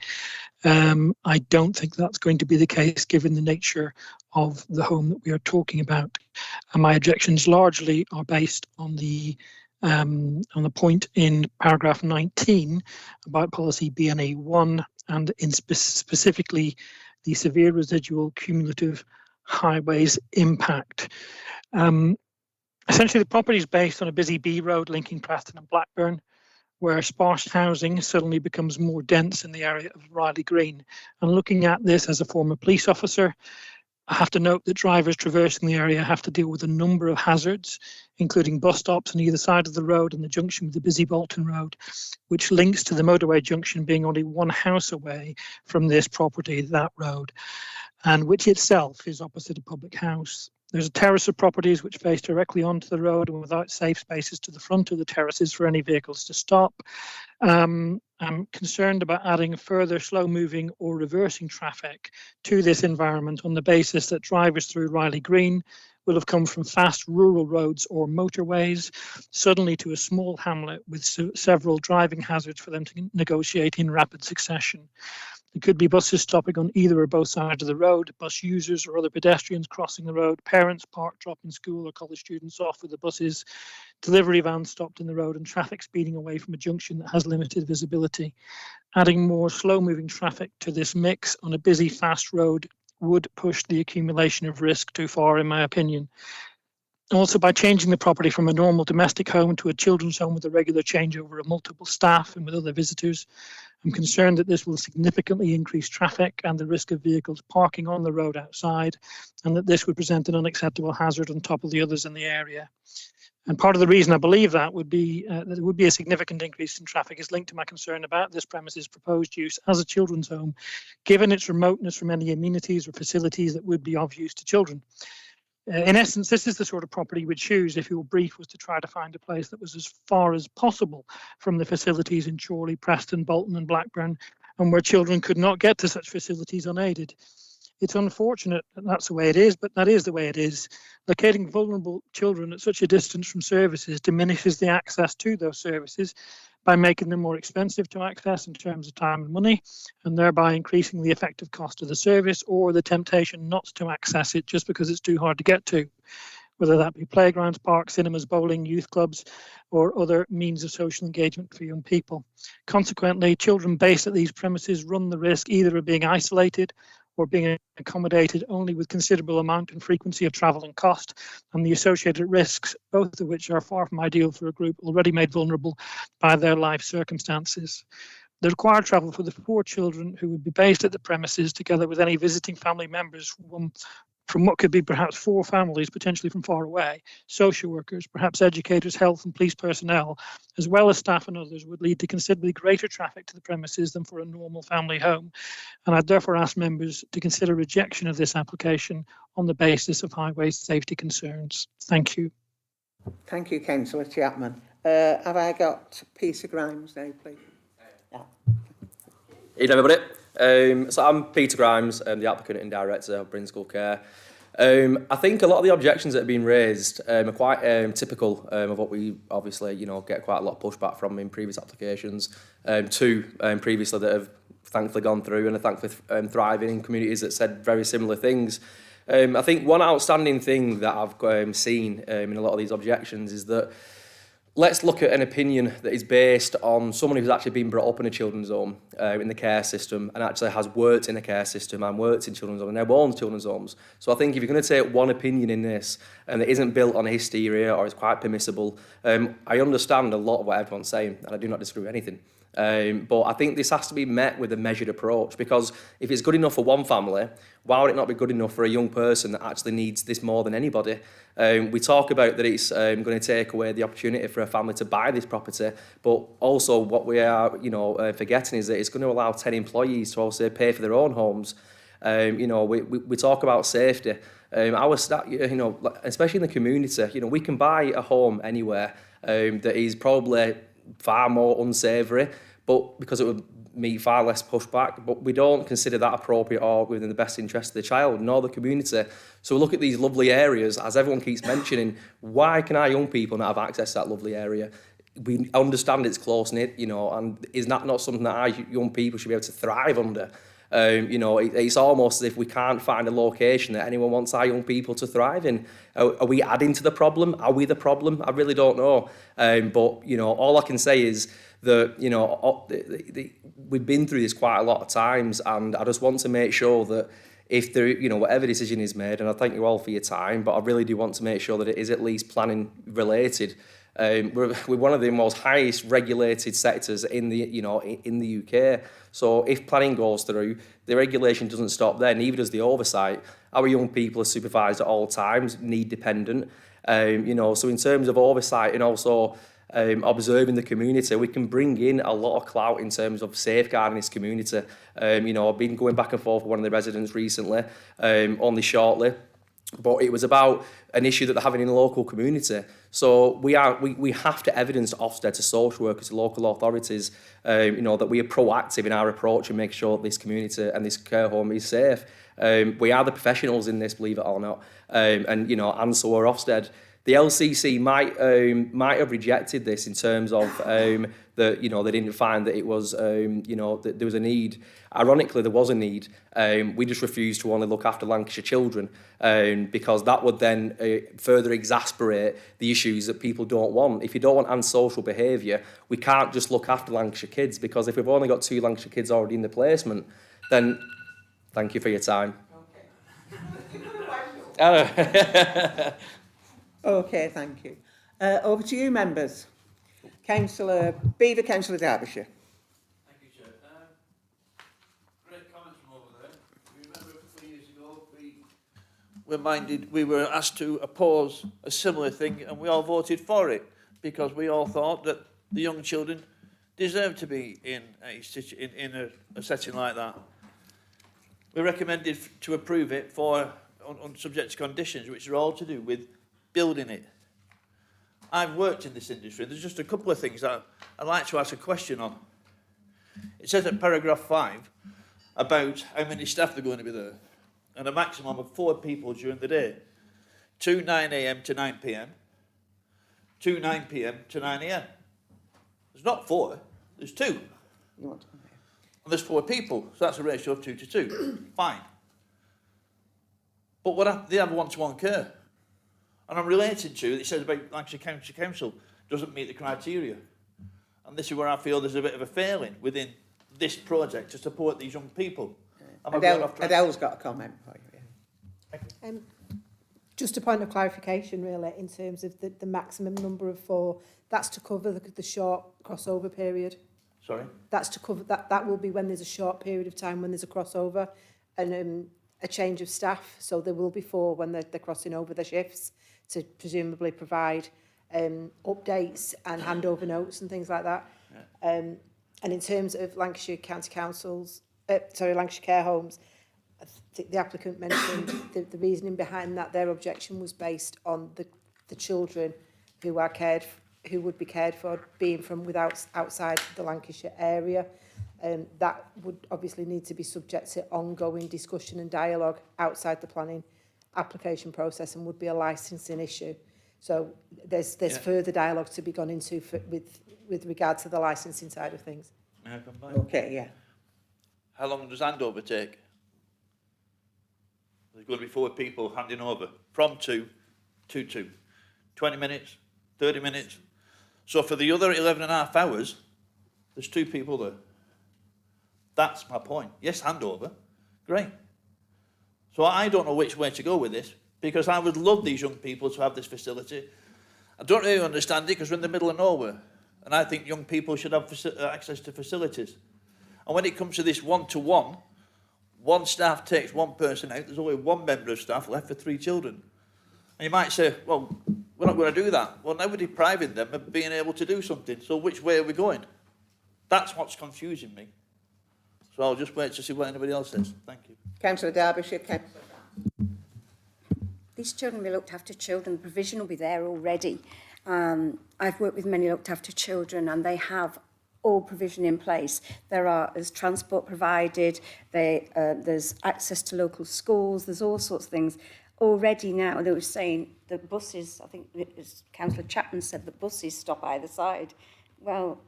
I don't think that's going to be the case given the nature of the home that we are talking about. And my objections largely are based on the point in paragraph 19 about policy BNA 1 and in specifically the severe residual cumulative highways impact. Essentially, the property is based on a busy B road linking Preston and Blackburn, where sparse housing suddenly becomes more dense in the area of Riley Green. And looking at this as a former police officer, I have to note that drivers traversing the area have to deal with a number of hazards, including bus stops on either side of the road and the junction with the busy Bolton Road, which links to the motorway junction being only 1 house away from this property, that road, and which itself is opposite a public house. There's a terrace of properties which face directly onto the road and without safe spaces to the front of the terraces for any vehicles to stop. I'm concerned about adding further slow-moving or reversing traffic to this environment on the basis that drivers through Riley Green will have come from fast rural roads or motorways suddenly to a small hamlet with several driving hazards for them to negotiate in rapid succession. There could be buses stopping on either or both sides of the road, bus users or other pedestrians crossing the road, parents parked dropping school or college students off with the buses, delivery vans stopped in the road, and traffic speeding away from a junction that has limited visibility. Adding more slow-moving traffic to this mix on a busy, fast road would push the accumulation of risk too far, in my opinion. Also, by changing the property from a normal domestic home to a children's home with a regular changeover of multiple staff and with other visitors, I'm concerned that this will significantly increase traffic and the risk of vehicles parking on the road outside, and that this would present an unacceptable hazard on top of the others in the area. And part of the reason I believe that would be that there would be a significant increase in traffic is linked to my concern about this premise's proposed use as a children's home, given its remoteness from any amenities or facilities that would be of use to children. In essence, this is the sort of property we'd choose if your brief was to try to find a place that was as far as possible from the facilities in Chorley, Preston, Bolton and Blackburn, and where children could not get to such facilities unaided. It's unfortunate that that's the way it is, but that is the way it is. Locating vulnerable children at such a distance from services diminishes the access to those services by making them more expensive to access in terms of time and money, and thereby increasing the effective cost of the service or the temptation not to access it just because it's too hard to get to, whether that be playgrounds, parks, cinemas, bowling, youth clubs, or other means of social engagement for young people. Consequently, children based at these premises run the risk either of being isolated or being accommodated only with considerable amount and frequency of travel and cost, and the associated risks, both of which are far from ideal for a group already made vulnerable by their life circumstances. The required travel for the 4 children who would be based at the premises, together with any visiting family members from what could be perhaps 4 families, potentially from far away, social workers, perhaps educators, health and police personnel, as well as staff and others, would lead to considerably greater traffic to the premises than for a normal family home. And I'd therefore ask members to consider rejection of this application on the basis of highway safety concerns. Thank you. Thank you, Councillor Chapman. Have I got Peter Grimes now, please? Yeah. Evening, everybody. So I'm Peter Grimes, the applicant and director of Bryn School Care. I think a lot of the objections that have been raised are quite typical of what we obviously, get quite a lot of pushback from in previous applications. Two previously that have thankfully gone through and are thankfully thriving in communities that said very similar things. I think one outstanding thing that I've seen in a lot of these objections is that let's look at an opinion that is based on someone who's actually been brought up in a children's home, in the care system, and actually has worked in the care system and worked in children's homes and now owns children's homes. So I think if you're going to take one opinion in this and that isn't built on hysteria or is quite permissible, I understand a lot of what everyone's saying, and I do not disagree with anything. But I think this has to be met with a measured approach, because if it's good enough for one family, why would it not be good enough for a young person that actually needs this more than anybody? We talk about that it's going to take away the opportunity for a family to buy this property, but also what we are, forgetting is that it's going to allow 10 employees to also pay for their own homes. We talk about safety. Our staff, especially in the community, we can buy a home anywhere that is probably far more unsavoury, but because it would meet far less pushback, but we don't consider that appropriate or within the best interest of the child nor the community. So we look at these lovely areas, as everyone keeps mentioning, why can our young people not have access to that lovely area? We understand it's close-knit, and is that not something that our young people should be able to thrive under? It's almost as if we can't find a location that anyone wants our young people to thrive in. Are we adding to the problem? Are we the problem? I really don't know. But all I can say is that, we've been through this quite a lot of times, and I just want to make sure that if there, whatever decision is made, and I thank you all for your time, but I really do want to make sure that it is at least planning related. We're one of the most highest regulated sectors in the in the UK. So if planning goes through, the regulation doesn't stop there, neither does the oversight. Our young people are supervised at all times, need dependent. So in terms of oversight and also observing the community, we can bring in a lot of clout in terms of safeguarding this community. I've been going back and forth with one of the residents recently, only shortly. But it was about an issue that they're having in the local community. So we have to evidence to Ofsted, to social workers, to local authorities, that we are proactive in our approach and make sure this community and this care home is safe. We are the professionals in this, believe it or not, and so are Ofsted. The LCC might have rejected this in terms of that they didn't find that it was that there was a need. Ironically, there was a need. We just refused to only look after Lancashire children because that would then further exasperate the issues that people don't want. If you don't want antisocial behaviour, we can't just look after Lancashire kids, because if we've only got 2 Lancashire kids already in the placement, then thank you for your time. Okay. Okay, thank you. Over to you, members. Councillor Beaver, Councillor Derbyshire. Thank you, Chair. Great comments from over there. We remember a couple of years ago, we were asked to oppose a similar thing, and we all voted for it because we all thought that the young children deserved to be in a setting like that. We recommended to approve it on subject to conditions, which are all to do with building it. I've worked in this industry. There's just a couple of things that I'd like to ask a question on. It says at paragraph 5 about how many staff are going to be there, and a maximum of 4 people during the day. 2 9 a.m. to 9 p.m. 2 9 p.m. to 9 a.m. There's not 4, there's 2. And there's 4 people, so that's a ratio of 2 to 2. Fine. But they have one-to-one care. And I'm related to, it says about Lancashire County Council doesn't meet the criteria. And this is where I feel there's a bit of a failing within this project to support these young people. Adele's got a comment for you. Just a point of clarification, really, in terms of the maximum number of 4. That's to cover the short crossover period. Sorry? That's to cover that will be when there's a short period of time when there's a crossover and a change of staff. So there will be 4 when they're crossing over the shifts, to presumably provide updates and handover notes and things like that. Yeah. And in terms of Lancashire County Councils, Lancashire Care Homes, the applicant mentioned the reasoning behind that. Their objection was based on the children who would be cared for being from outside the Lancashire area. That would obviously need to be subject to ongoing discussion and dialogue outside the planning application process and would be a licensing issue. So there's further dialogue to be gone into with regard to the licensing side of things. May I come back? Okay, yeah. How long does handover take? There's going to be 4 people handing over from 2 to 2. 20 minutes, 30 minutes. So for the other 11 and a half hours, there's 2 people there. That's my point. Yes, handover. Great. So I don't know which way to go with this, because I would love these young people to have this facility. I don't really understand it because we're in the middle of nowhere. And I think young people should have access to facilities. And when it comes to this one-to-one, one staff takes one person out, there's only one member of staff left for 3 children. And you might say, well, we're not going to do that. Well, now we're depriving them of being able to do something. So which way are we going? That's what's confusing me. So I'll just wait to see what anybody else says. Thank you. Councillor Derbyshire. These children will be looked after children. The provision will be there already. I've worked with many looked after children and they have all provision in place. There's transport provided, there's access to local schools, there's all sorts of things already now. They were saying the buses, I think it was Councillor Chapman said the buses stop either side. Well,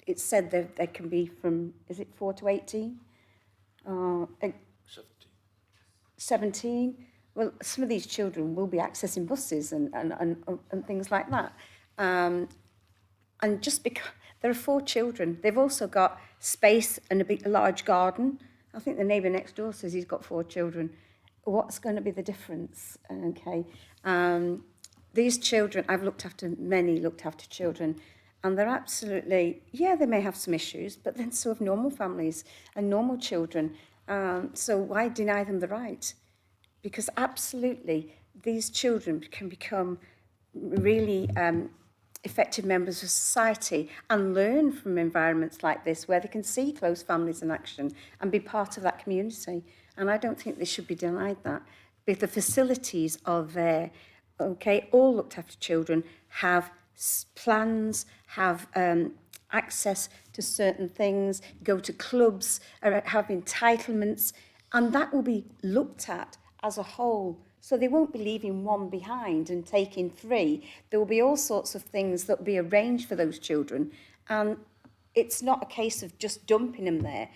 it's said that they can be from, is it 4 to 18? 17. Well, some of these children will be accessing buses and things like that. And just because there are 4 children, they've also got space and a large garden. I think the neighbour next door says he's got 4 children. What's going to be the difference? Okay. These children, I've looked after many looked after children, and they're absolutely, yeah, they may have some issues, but then so have normal families and normal children. So why deny them the right? Because absolutely, these children can become really effective members of society and learn from environments like this where they can see close families in action and be part of that community. And I don't think they should be denied that. But the facilities are there. Okay, all looked after children have plans, have access to certain things, go to clubs, have entitlements, and that will be looked at as a whole. So they won't be leaving one behind and taking 3. There will be all sorts of things that will be arranged for those children. And it's not a case of just dumping them there.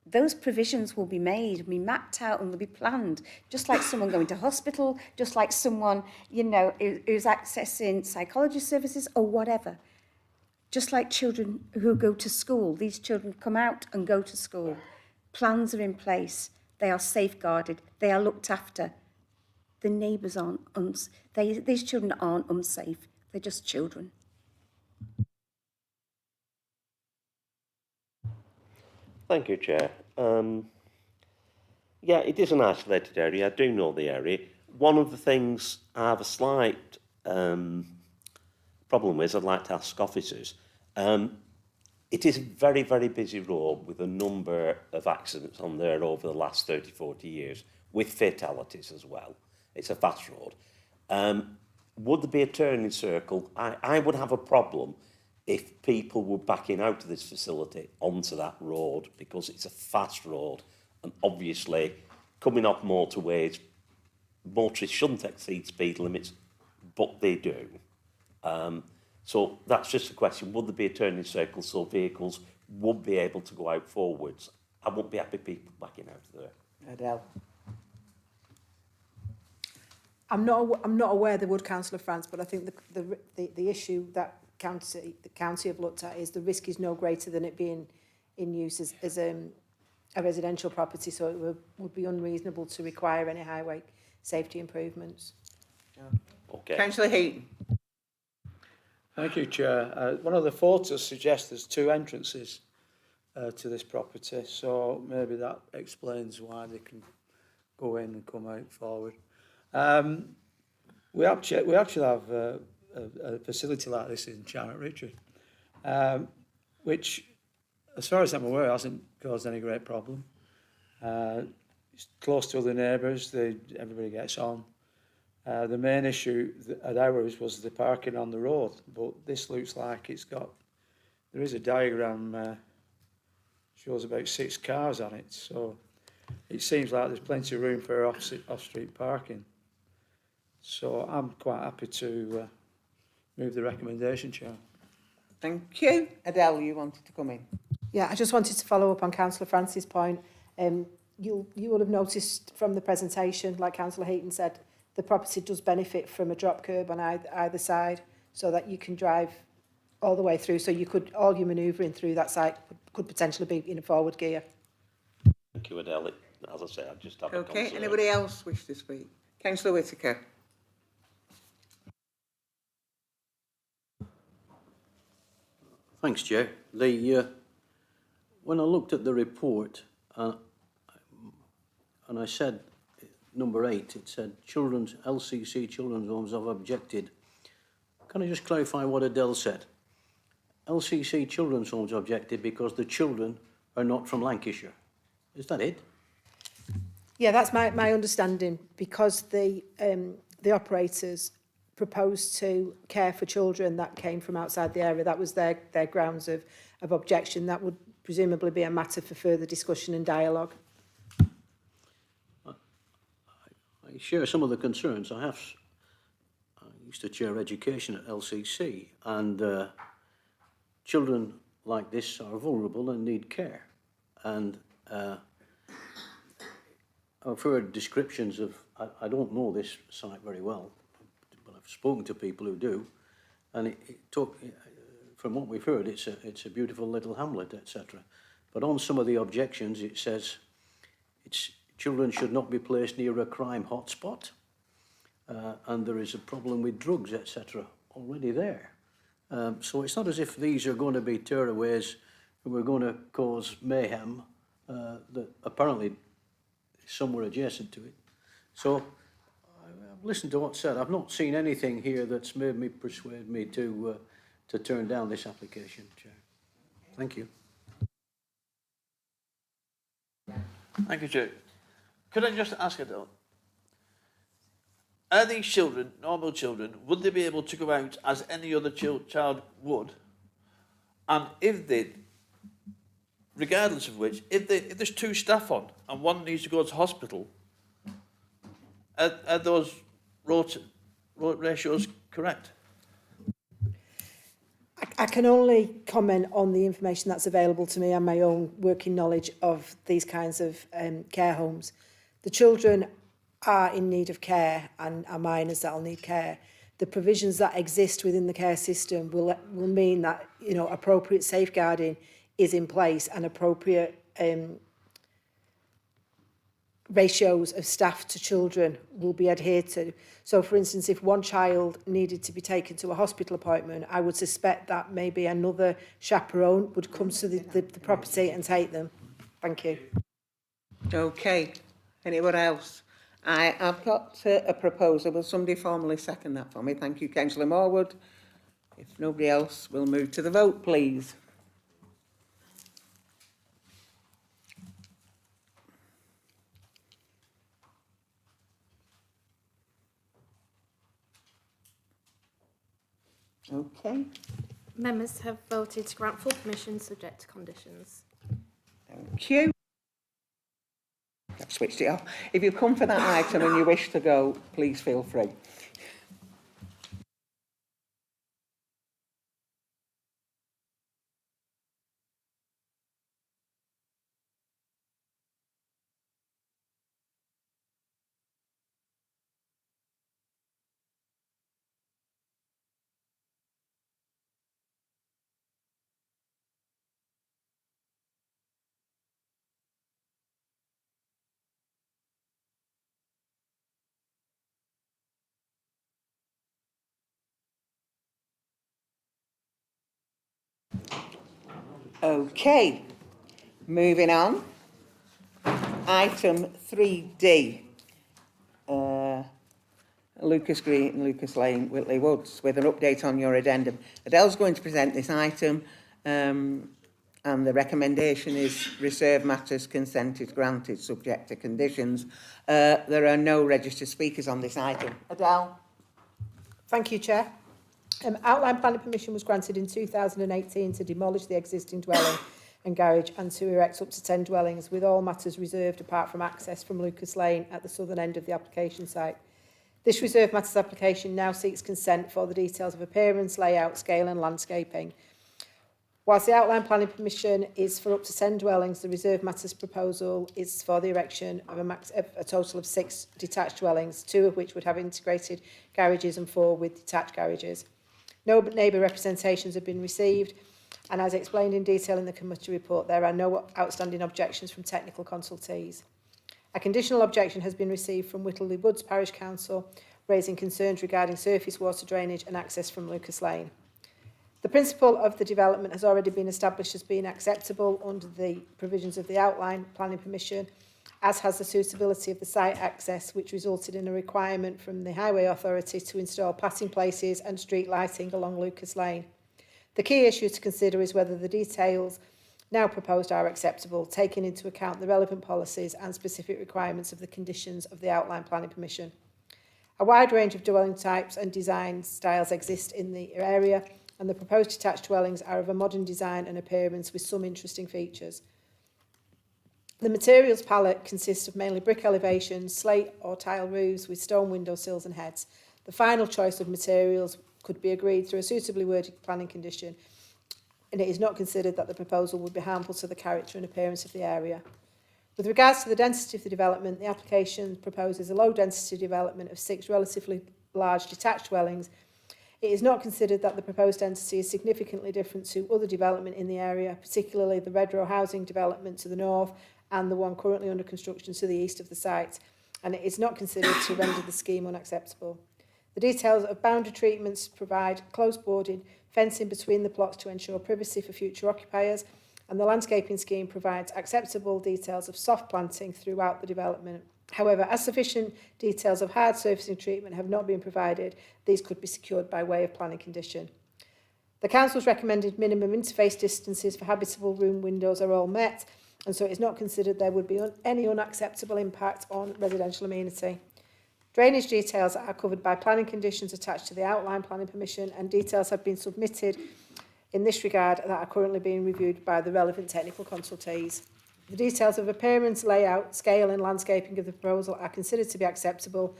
Those provisions will be made, be mapped out and will be planned, just like someone going to hospital, just like someone, you know, who's accessing psychology services or whatever. Just like children who go to school. These children come out and go to school. Plans are in place. They are safeguarded. They are looked after. The neighbours aren't, these children aren't unsafe. They're just children. Thank you, Chair. Yeah, it is an isolated area. I do know the area. One of the things I have a slight problem with, I'd like to ask officers, it is a very, very busy road with a number of accidents on there over the last 30, 40 years, with fatalities as well. It's a fast road. Would there be a turning circle? I would have a problem if people were backing out of this facility onto that road, because it's a fast road, and obviously coming off motorways, motorists shouldn't exceed speed limits, but they do. So that's just a question. Would there be a turning circle so vehicles would be able to go out forwards? I won't be happy people backing out of there. Adele. I'm not aware there would, Councillor France, but I think the issue that the county have looked at is the risk is no greater than it being in use as a residential property, so it would be unreasonable to require any highway safety improvements. Okay. Councillor Heaton. Thank you, Chair. One of the photos suggests there's 2 entrances to this property, so maybe that explains why they can go in and come out forward. We actually have a facility like this in Charnock Richard, which, as far as I'm aware, hasn't caused any great problem. It's close to other neighbours, everybody gets on. The main issue at ours was the parking on the road, but this looks like there is a diagram shows about 6 cars on it, so it seems like there's plenty of room for off-street parking. So I'm quite happy to move the recommendation, Chair. Thank you. Adele, you wanted to come in. Yeah, I just wanted to follow up on Councillor Francis' point. You will have noticed from the presentation, like Councillor Heaton said, the property does benefit from a drop curb on either side, so that you can drive all the way through. So you could, all your manoeuvring through that site could potentially be in a forward gear. Thank you, Adele. As I say, I just have a Okay, concern. anybody else wish to speak? Councillor Whittaker. Thanks, Chair. When I looked at the report, and I said, number 8, it said LCC children's homes have objected. Can I just clarify what Adele said? LCC children's homes objected because the children are not from Lancashire. Is that it? Yeah, that's my understanding, because the operators proposed to care for children that came from outside the area. That was their grounds of objection. That would presumably be a matter for further discussion and dialogue. I share some of the concerns. I used to chair education at LCC, and children like this are vulnerable and need care. And I've heard descriptions of, I don't know this site very well, but I've spoken to people who do, and from what we've heard, it's a beautiful little hamlet, etc. But on some of the objections, it says children should not be placed near a crime hotspot, and there is a problem with drugs, etc. already there. So it's not as if these are going to be tearaways who are going to cause mayhem that apparently somewhere adjacent to it. So I've listened to what's said. I've not seen anything here that's made me persuade me to turn down this application, Chair. Thank you. Thank you, Chair. Could I just ask Adele, are these children, normal children, would they be able to go out as any other child would? And if they, regardless of which, if there's 2 staff on and one needs to go to hospital, are those ratios correct? I can only comment on the information that's available to me and my own working knowledge of these kinds of care homes. The children are in need of care and are minors that will need care. The provisions that exist within the care system will mean that, you know, appropriate safeguarding is in place and appropriate ratios of staff to children will be adhered to. So, for instance, if one child needed to be taken to a hospital appointment, I would suspect that maybe another chaperone would come to the property and take them. Thank you. Okay. Anyone else? I've got a proposal. Will somebody formally second that for me? Thank you, Councillor Morwood. If nobody else, we'll move to the vote, please. Okay. Members have voted to grant full permission subject to conditions. Thank you. I've switched it off. If you come for that item and you wish to go, please feel free. Okay, moving on. Item 3D. Lucas Green and Lucas Lane, Whittle-Le-Woods, with an update on your addendum. Adele's going to present this item, and the recommendation is reserve matters consented granted subject to conditions. There are no registered speakers on this item. Adele. Thank you, Chair. Outline planning permission was granted in 2018 to demolish the existing dwelling and garage, and to erect up to 10 dwellings, with all matters reserved apart from access from Lucas Lane at the southern end of the application site. This reserved matters application now seeks consent for the details of appearance, layout, scale and landscaping. Whilst the outline planning permission is for up to 10 dwellings, the reserved matters proposal is for the erection of a total of 6 detached dwellings, 2 of which would have integrated garages and 4 with detached garages. No neighbour representations have been received, and as explained in detail in the committee report, there are no outstanding objections from technical consultees. A conditional objection has been received from Whittle-Le-Woods Parish Council, raising concerns regarding surface water drainage and access from Lucas Lane. The principle of the development has already been established as being acceptable under the provisions of the outline planning permission, as has the suitability of the site access, which resulted in a requirement from the Highway Authority to install passing places and street lighting along Lucas Lane. The key issue to consider is whether the details now proposed are acceptable, taking into account the relevant policies and specific requirements of the conditions of the outline planning permission. A wide range of dwelling types and design styles exist in the area, and the proposed detached dwellings are of a modern design and appearance with some interesting features. The materials palette consists of mainly brick elevations, slate or tile roofs with stone window sills and heads. The final choice of materials could be agreed through a suitably worded planning condition, and it is not considered that the proposal would be harmful to the character and appearance of the area. With regards to the density of the development, the application proposes a low density development of 6 relatively large detached dwellings. It is not considered that the proposed density is significantly different to other development in the area, particularly the Red Row housing development to the north and the one currently under construction to the east of the site, and it is not considered to render the scheme unacceptable. The details of boundary treatments provide close boarding, fencing between the plots to ensure privacy for future occupiers, and the landscaping scheme provides acceptable details of soft planting throughout the development. However, as sufficient details of hard surfacing treatment have not been provided, these could be secured by way of planning condition. The Council's recommended minimum interface distances for habitable room windows are all met, and so it is not considered there would be any unacceptable impact on residential amenity. Drainage details are covered by planning conditions attached to the outline planning permission, and details have been submitted in this regard that are currently being reviewed by the relevant technical consultees. The details of appearance, layout, scale and landscaping of the proposal are considered to be acceptable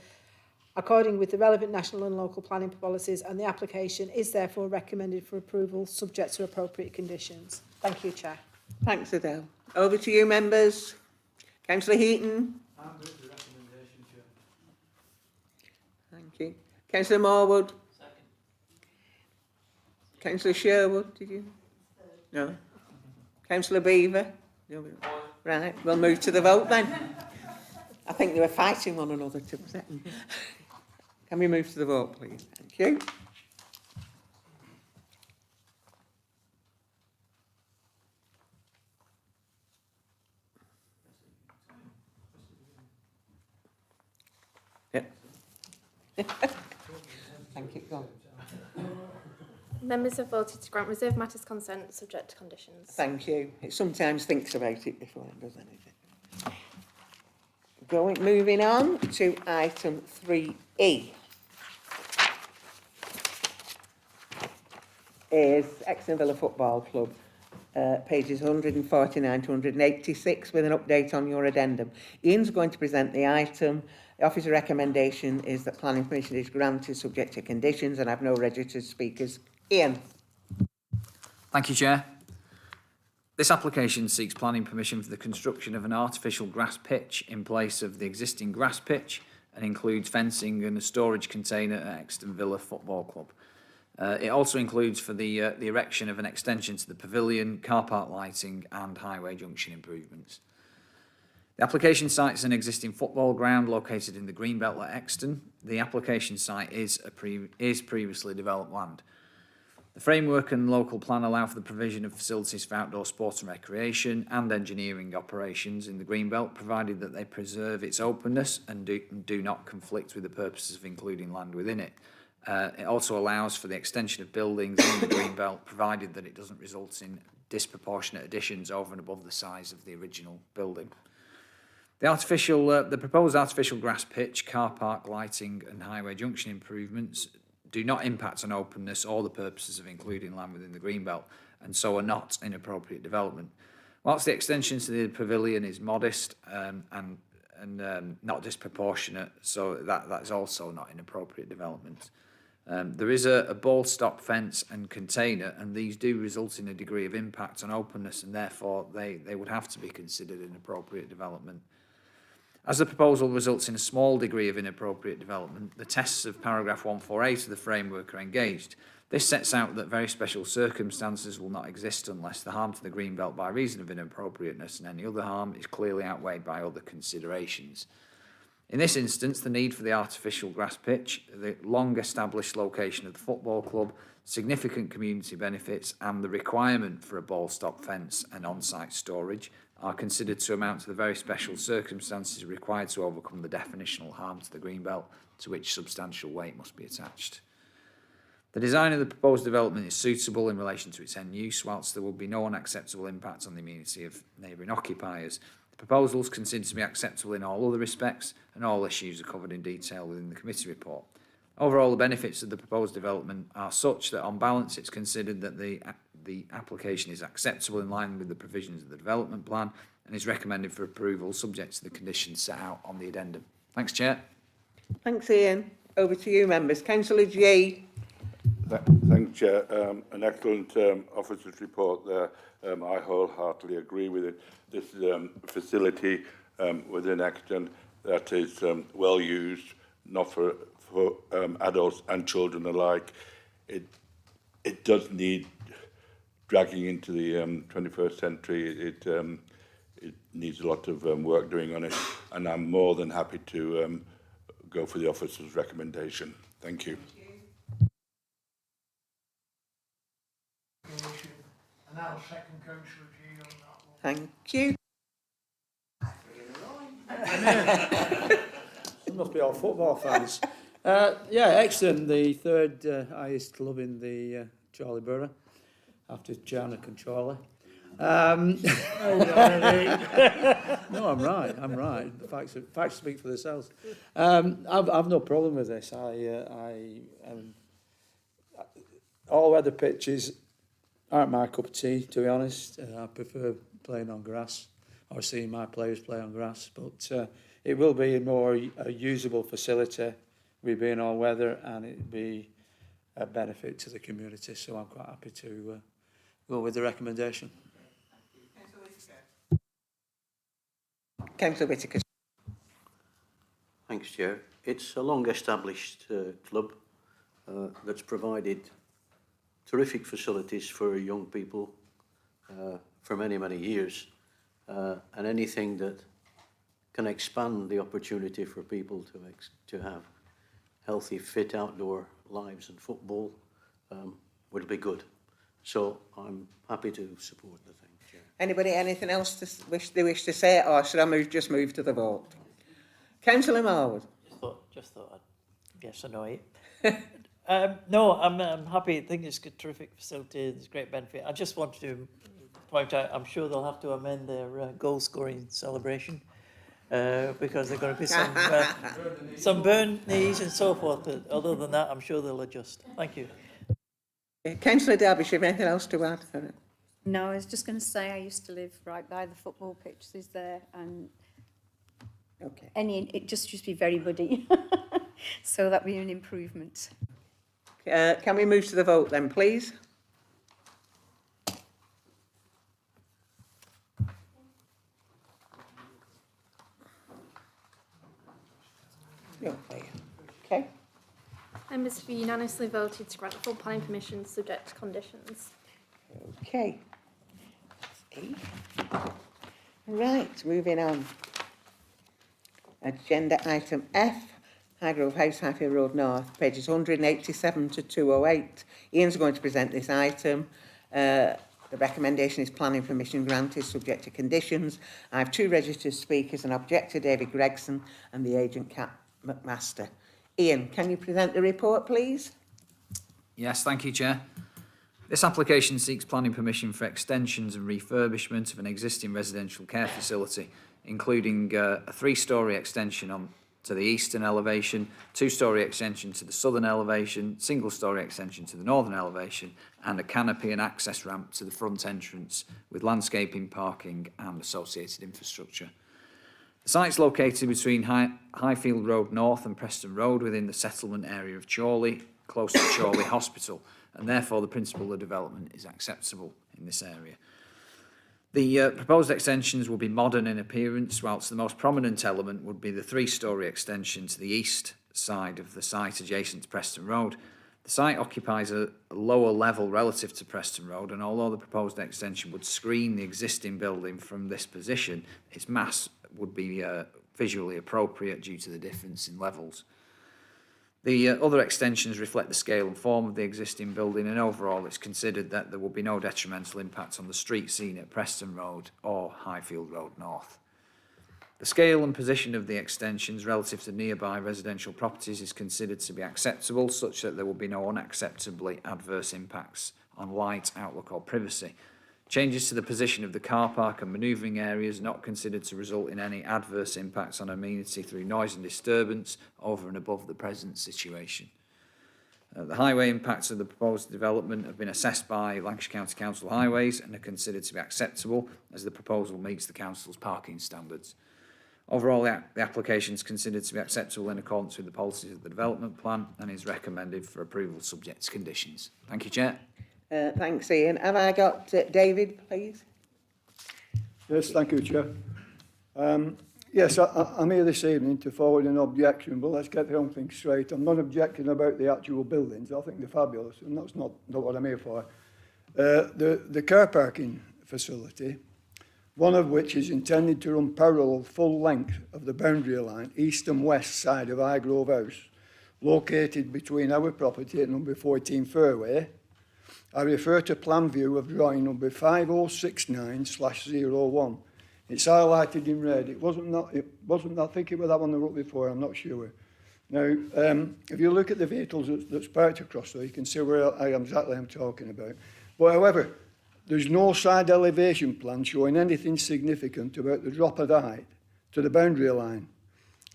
according with the relevant national and local planning policies, and the application is therefore recommended for approval subject to appropriate conditions. Thank you, Chair. Thanks, Adele. Over to you, members. Councillor Heaton. I'm with the recommendation, Chair. Thank you. Councillor Morwood. Second. Councillor Sherwood, did you? No. Councillor Beaver. No. Right, we'll move to the vote then. I think they were fighting one another to second. Can we move to the vote, please? Thank you. Yep. Thank you. Go on. Members have voted to grant reserved matters consent subject to conditions. Thank you. It sometimes thinks about it before it does anything. Moving on to item 3E. Is Exton Villa Football Club, pages 149 to 186, with an update on your addendum. Ian's going to present the item. The officer's recommendation is that planning permission is granted subject to conditions, and I have no registered speakers. Ian. Thank you, Chair. This application seeks planning permission for the construction of an artificial grass pitch in place of the existing grass pitch, and includes fencing and a storage container at Exton Villa Football Club. It also includes for the erection of an extension to the pavilion, car park lighting and highway junction improvements. The application site is an existing football ground located in the Greenbelt at Euxton. The application site is previously developed land. The framework and local plan allow for the provision of facilities for outdoor sports and recreation and engineering operations in the Greenbelt, provided that they preserve its openness and do not conflict with the purposes of including land within it. It also allows for the extension of buildings in the Greenbelt, provided that it doesn't result in disproportionate additions over and above the size of the original building. The proposed artificial grass pitch, car park lighting and highway junction improvements do not impact on openness or the purposes of including land within the Greenbelt, and so are not inappropriate development. Whilst the extension to the pavilion is modest and not disproportionate, so that is also not inappropriate development. There is a ball stop fence and container, and these do result in a degree of impact on openness, and therefore they would have to be considered inappropriate development. As the proposal results in a small degree of inappropriate development, the tests of paragraph 148 of the framework are engaged. This sets out that very special circumstances will not exist unless the harm to the green belt by reason of inappropriateness and any other harm is clearly outweighed by other considerations. In this instance, the need for the artificial grass pitch, the long-established location of the football club, significant community benefits and the requirement for a ball stop fence and on-site storage are considered to amount to the very special circumstances required to overcome the definitional harm to the green belt, to which substantial weight must be attached. The design of the proposed development is suitable in relation to its end use, whilst there will be no unacceptable impact on the immunity of neighbouring occupiers. The proposal is considered to be acceptable in all other respects, and all issues are covered in detail within the committee report. Overall, the benefits of the proposed development are such that, on balance, it's considered that the application is acceptable in line with the provisions of the development plan and is recommended for approval, subject to the conditions set out on the addendum. Thanks, Chair. Thanks, Ian. Over to you, members. Councillor G. Thanks, Chair. An excellent officer's report there. I wholeheartedly agree with it. This facility within Euxton that is well used, not for adults and children alike. It does need dragging into the 21st century. It needs a lot of work doing on it, and I'm more than happy to go for the officer's recommendation. Thank you. And I'll second Councillor G on that one. Thank you. It must be all football fans. Yeah, Euxton, the third highest club in the Chorley borough, after Jarnock and Chorley. No, I'm right. The facts speak for themselves. I've no problem with this. All-weather pitches aren't my cup of tea, to be honest. I prefer playing on grass or seeing my players play on grass. But it will be a more usable facility with being all-weather, and it'll be a benefit to the community. So I'm quite happy to go with the recommendation. Councillor Whittaker. Thanks, Chair. It's a long-established club that's provided terrific facilities for young people for many, many years, and anything that can expand the opportunity for people to have healthy, fit outdoor lives and football will be good. So I'm happy to support the thing, Chair. Anybody anything else they wish to say, or should I just move to the vote? Councillor Marwood. Just thought I'd yes or no it. No, I'm happy. I think it's a terrific facility. It's a great benefit. I just wanted to point out, I'm sure they'll have to amend their goal scoring celebration because there are going to be some burn knees and so forth. But other than that, I'm sure they'll adjust. Thank you. Councillor Derbyshire, anything else to add? No, I was just going to say I used to live right by the football pitches there, and it just used to be very muddy. So that'd be an improvement. Can we move to the vote then, please? Okay. Members have unanimously voted to grant full planning permission subject to conditions. Okay. Right, moving on. Agenda item F, Highgrove House, Highfield Road North, pages 187 to 208. Ian's going to present this item. The recommendation is planning permission granted subject to conditions. I have two registered speakers, an objector, David Gregson, and the agent, Cat McMaster. Ian, can you present the report, please? Yes, thank you, Chair. This application seeks planning permission for extensions and refurbishment of an existing residential care facility, including a three-storey extension on to the eastern elevation, two-storey extension to the southern elevation, single-storey extension to the northern elevation, and a canopy and access ramp to the front entrance with landscaping, parking and associated infrastructure. The site is located between Highfield Road North and Preston Road within the settlement area of Chorley, close to Chorley Hospital, and therefore the principle of development is acceptable in this area. The proposed extensions will be modern in appearance, whilst the most prominent element would be the three-storey extension to the east side of the site adjacent to Preston Road. The site occupies a lower level relative to Preston Road, and although the proposed extension would screen the existing building from this position, its mass would be visually appropriate due to the difference in levels. The other extensions reflect the scale and form of the existing building, and overall it's considered that there will be no detrimental impact on the street scene at Preston Road or Highfield Road North. The scale and position of the extensions relative to nearby residential properties is considered to be acceptable, such that there will be no unacceptably adverse impacts on light, outlook or privacy. Changes to the position of the car park and manoeuvring areas are not considered to result in any adverse impacts on amenity through noise and disturbance over and above the present situation. The highway impacts of the proposed development have been assessed by Lancashire County Council Highways and are considered to be acceptable as the proposal meets the council's parking standards. Overall, the application is considered to be acceptable in accordance with the policies of the development plan and is recommended for approval subject to conditions. Thank you, Chair. Thanks, Ian. Have I got David, please? Yes, thank you, Chair. Yes, I'm here this evening to forward an objection, but let's get the whole thing straight. I'm not objecting about the actual buildings. I think they're fabulous, and that's not what I'm here for. The car parking facility, one of which is intended to run parallel full length of the boundary line, east and west side of Highgrove House, located between our property at number 14 Fairway. I refer to plan view of drawing number 5069/01. It's highlighted in red. It wasn't, I think it was that one I wrote before, I'm not sure. Now, if you look at the vehicles that's parked across there, you can see where exactly I'm talking about. But however, there's no side elevation plan showing anything significant about the drop of the height to the boundary line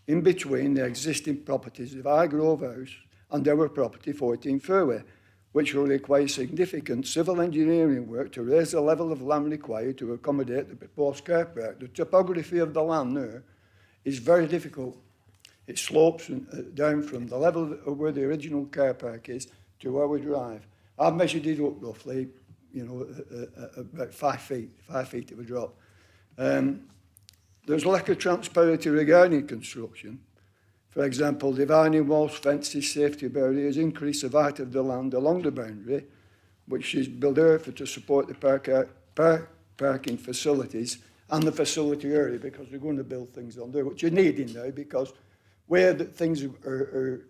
in between the existing properties of Highgrove House and our property 14 Fairway, which will require significant civil engineering work to raise the level of land required to accommodate the proposed car park. The topography of the land there is very difficult. It slopes down from the level of where the original car park is to our drive. I've measured it up roughly, about 5 feet of a drop. There's lack of transparency regarding construction. For example, dividing walls, fences, safety barriers, increase the height of the land along the boundary, which is built to support the parking facilities and the facility area, because we're going to build things on there, which are needing now, because where the things are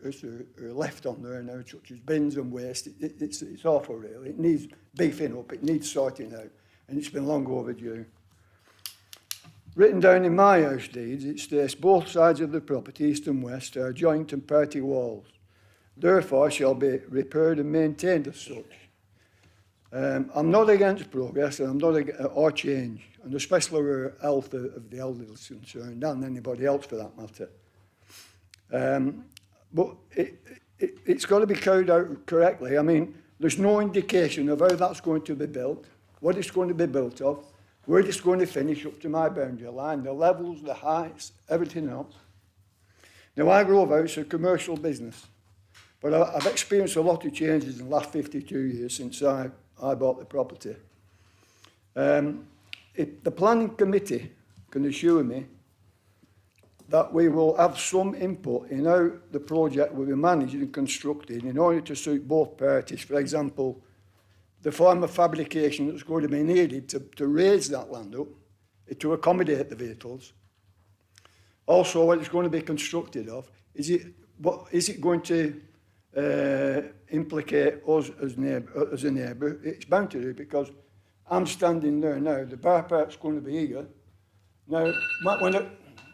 left on there now, such as bins and waste, it's awful really. It needs beefing up, it needs sorting out, and it's been long overdue. Written down in my house deeds, it states both sides of the property, east and west, are joint and party walls. Therefore, shall be repaired and maintained as such. I'm not against progress, and I'm not or change, and especially where health of the elderly is concerned, and anybody else for that matter. But it's got to be carried out correctly. I mean, there's no indication of how that's going to be built, what it's going to be built of, where it's going to finish up to my boundary line, the levels, the heights, everything else. Now, Highgrove House is a commercial business, but I've experienced a lot of changes in the last 52 years since I bought the property. If the planning committee can assure me that we will have some input in how the project will be managed and constructed in order to suit both parties, for example, the form of fabrication that's going to be needed to raise that land up, to accommodate the vehicles. Also, what it's going to be constructed of, is it going to implicate us as a neighbour? It's bound to do, because I'm standing there now, the bar park's going to be here. Now, when it...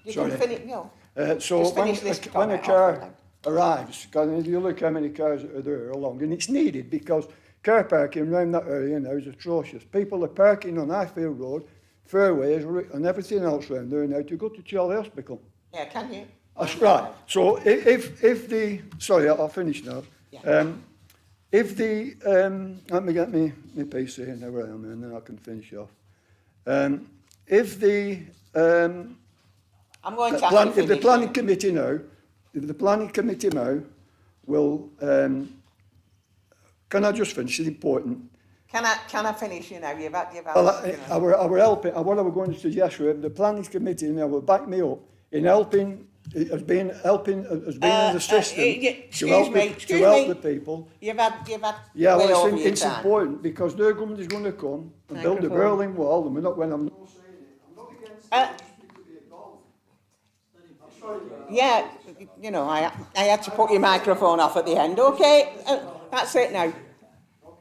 You can finish, no. So when a car arrives, if you look how many cars are there along, and it's needed, because car parking around that area now is atrocious. People are parking on Highfield Road, Fairways, and everything else around there now to go to Chorley Hospital. Yeah, can you? That's right. So if the, sorry, I'll finish now. If the, let me get me piece here now where I am, and then I can finish off. If the, I'm going to if the planning committee now, will, can I just finish? It's important. Can I finish? You know, you've had. Well, I were helping. What I was going to suggest, the planning committee now will back me up in helping. Has been in the system to help the people. You've had. Yeah, well, it's important because their government is going to come and build the Berlin Wall, and we're not. When I'm not saying it, I'm not against. Yeah, you know, I had to put your microphone off at the end. Okay, that's it now.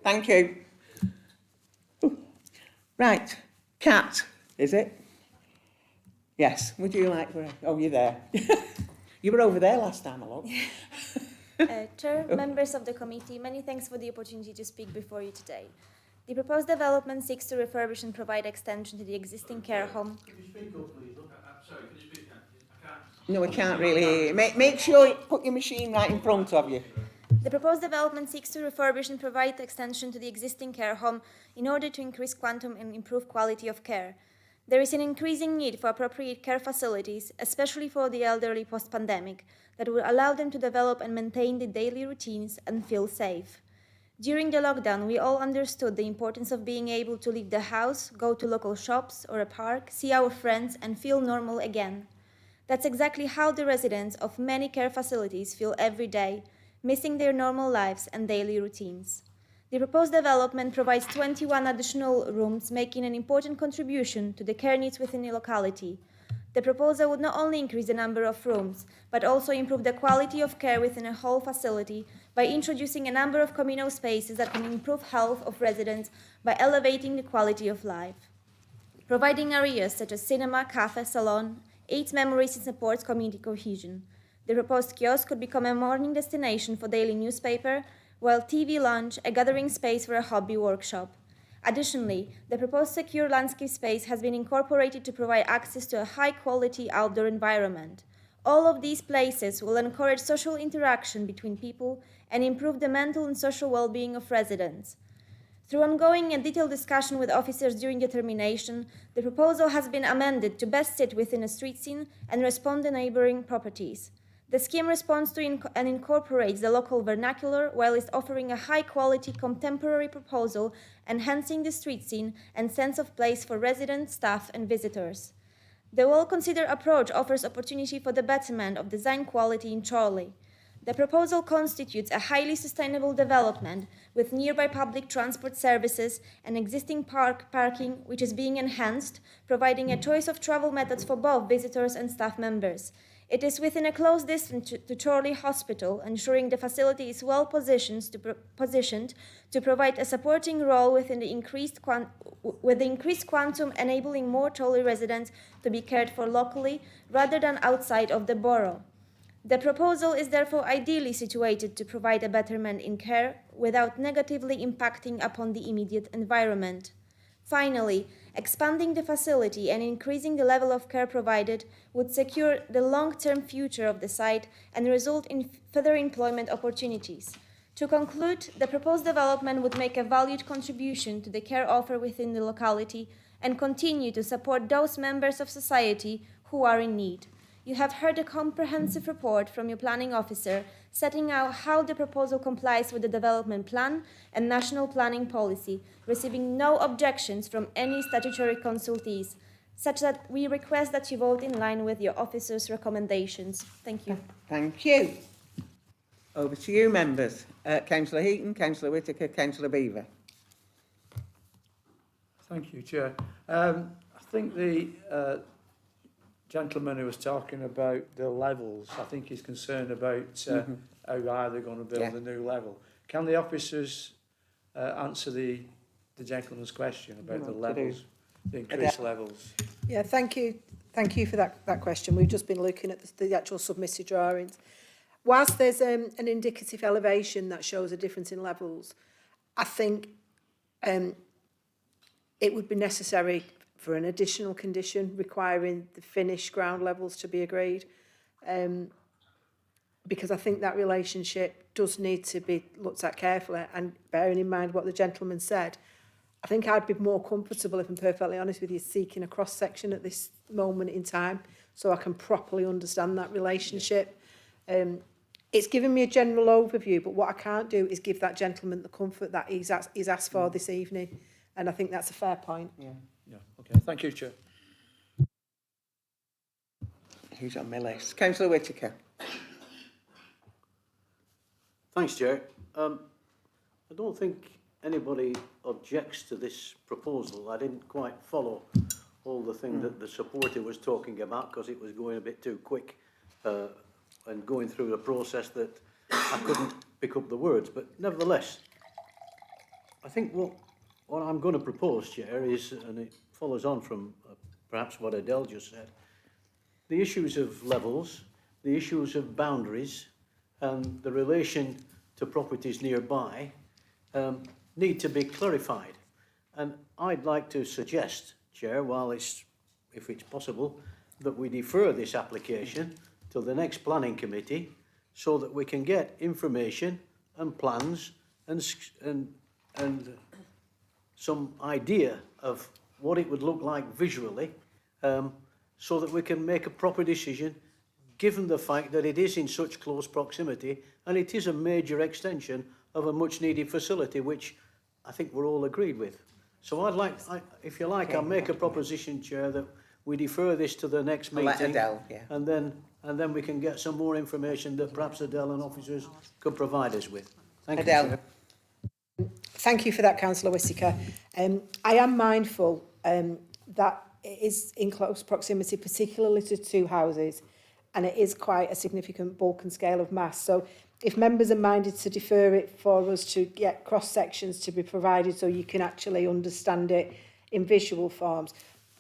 Thank you. Right, Kat, is it? Yes. Would you like? Oh, you're there. You were over there last time, I looked. Chair, members of the committee, many thanks for the opportunity to speak before you today. The proposed development seeks to refurbish and provide extension to the existing care home. Could you speak up, please? Sorry, could you speak up? I can't. No, I can't really hear you. Make sure you put your machine right in front of you. The proposed development seeks to refurbish and provide extension to the existing care home in order to increase quantum and improve quality of care. There is an increasing need for appropriate care facilities, especially for the elderly post-pandemic, that will allow them to develop and maintain the daily routines and feel safe. During the lockdown, we all understood the importance of being able to leave the house, go to local shops or a park, see our friends, and feel normal again. That's exactly how the residents of many care facilities feel every day, missing their normal lives and daily routines. The proposed development provides 21 additional rooms, making an important contribution to the care needs within the locality. The proposal would not only increase the number of rooms, but also improve the quality of care within a whole facility by introducing a number of communal spaces that can improve health of residents by elevating the quality of life. Providing areas such as cinema, cafe, salon, aids memories and supports community cohesion. The proposed kiosk could become a morning destination for daily newspaper, while TV lounge, a gathering space for a hobby workshop. Additionally, the proposed secure landscape space has been incorporated to provide access to a high-quality outdoor environment. All of these places will encourage social interaction between people and improve the mental and social well-being of residents. Through ongoing and detailed discussion with officers during determination, the proposal has been amended to best sit within a street scene and respond to neighboring properties. The scheme responds to and incorporates the local vernacular while it's offering a high-quality contemporary proposal, enhancing the street scene and sense of place for residents, staff, and visitors. The well-considered approach offers opportunity for the betterment of design quality in Chorley. The proposal constitutes a highly sustainable development with nearby public transport services and existing parking, which is being enhanced, providing a choice of travel methods for both visitors and staff members. It is within a close distance to Chorley Hospital, ensuring the facility is well positioned to provide a supporting role within the increased quantum, enabling more Chorley residents to be cared for locally rather than outside of the borough. The proposal is therefore ideally situated to provide a betterment in care without negatively impacting upon the immediate environment. Finally, expanding the facility and increasing the level of care provided would secure the long-term future of the site and result in further employment opportunities. To conclude, the proposed development would make a valued contribution to the care offer within the locality and continue to support those members of society who are in need. You have heard a comprehensive report from your planning officer setting out how the proposal complies with the development plan and national planning policy, receiving no objections from any statutory consultees, such that we request that you vote in line with your officer's recommendations. Thank you. Thank you. Over to you, members. Councillor Heaton, Councillor Whittaker, Councillor Beaver. Thank you, Chair. I think the gentleman who was talking about the levels, I think he's concerned about how high they're going to build a new level. Can the officers answer the gentleman's question about the levels, the increased levels? Yeah, thank you. Thank you for that question. We've just been looking at the actual submitted drawings. Whilst there's an indicative elevation that shows a difference in levels, I think it would be necessary for an additional condition requiring the finished ground levels to be agreed. because I think that relationship does need to be looked at carefully, and bearing in mind what the gentleman said, I think I'd be more comfortable, if I'm perfectly honest with you, seeking a cross-section at this moment in time so I can properly understand that relationship. It's given me a general overview, but what I can't do is give that gentleman the comfort that he's asked for this evening, and I think that's a fair point. Yeah, okay. Thank you, Chair. Who's on my list? Councillor Whittaker. Thanks, Chair. I don't think anybody objects to this proposal. I didn't quite follow all the thing that the supporter was talking about because it was going a bit too quick and going through a process that I couldn't pick up the words. But nevertheless, I think what I'm going to propose, Chair, is, and it follows on from perhaps what Adele just said, the issues of levels, the issues of boundaries, and the relation to properties nearby need to be clarified. And I'd like to suggest, Chair, if it's possible, that we defer this application to the next planning committee so that we can get information and plans and some idea of what it would look like visually, so that we can make a proper decision, given the fact that it is in such close proximity and it is a major extension of a much needed facility, which I think we're all agreed with. So if you like, I'll make a proposition, Chair, that we defer this to the next meeting. Let Adele, yeah. And then we can get some more information that perhaps Adele and officers could provide us with. Thank Adele. you, Chair. Thank you for that, Councillor Whittaker. I am mindful that it is in close proximity, particularly to two houses, and it is quite a significant bulk and scale of mass. So if members are minded to defer it for us to get cross-sections to be provided so you can actually understand it in visual forms,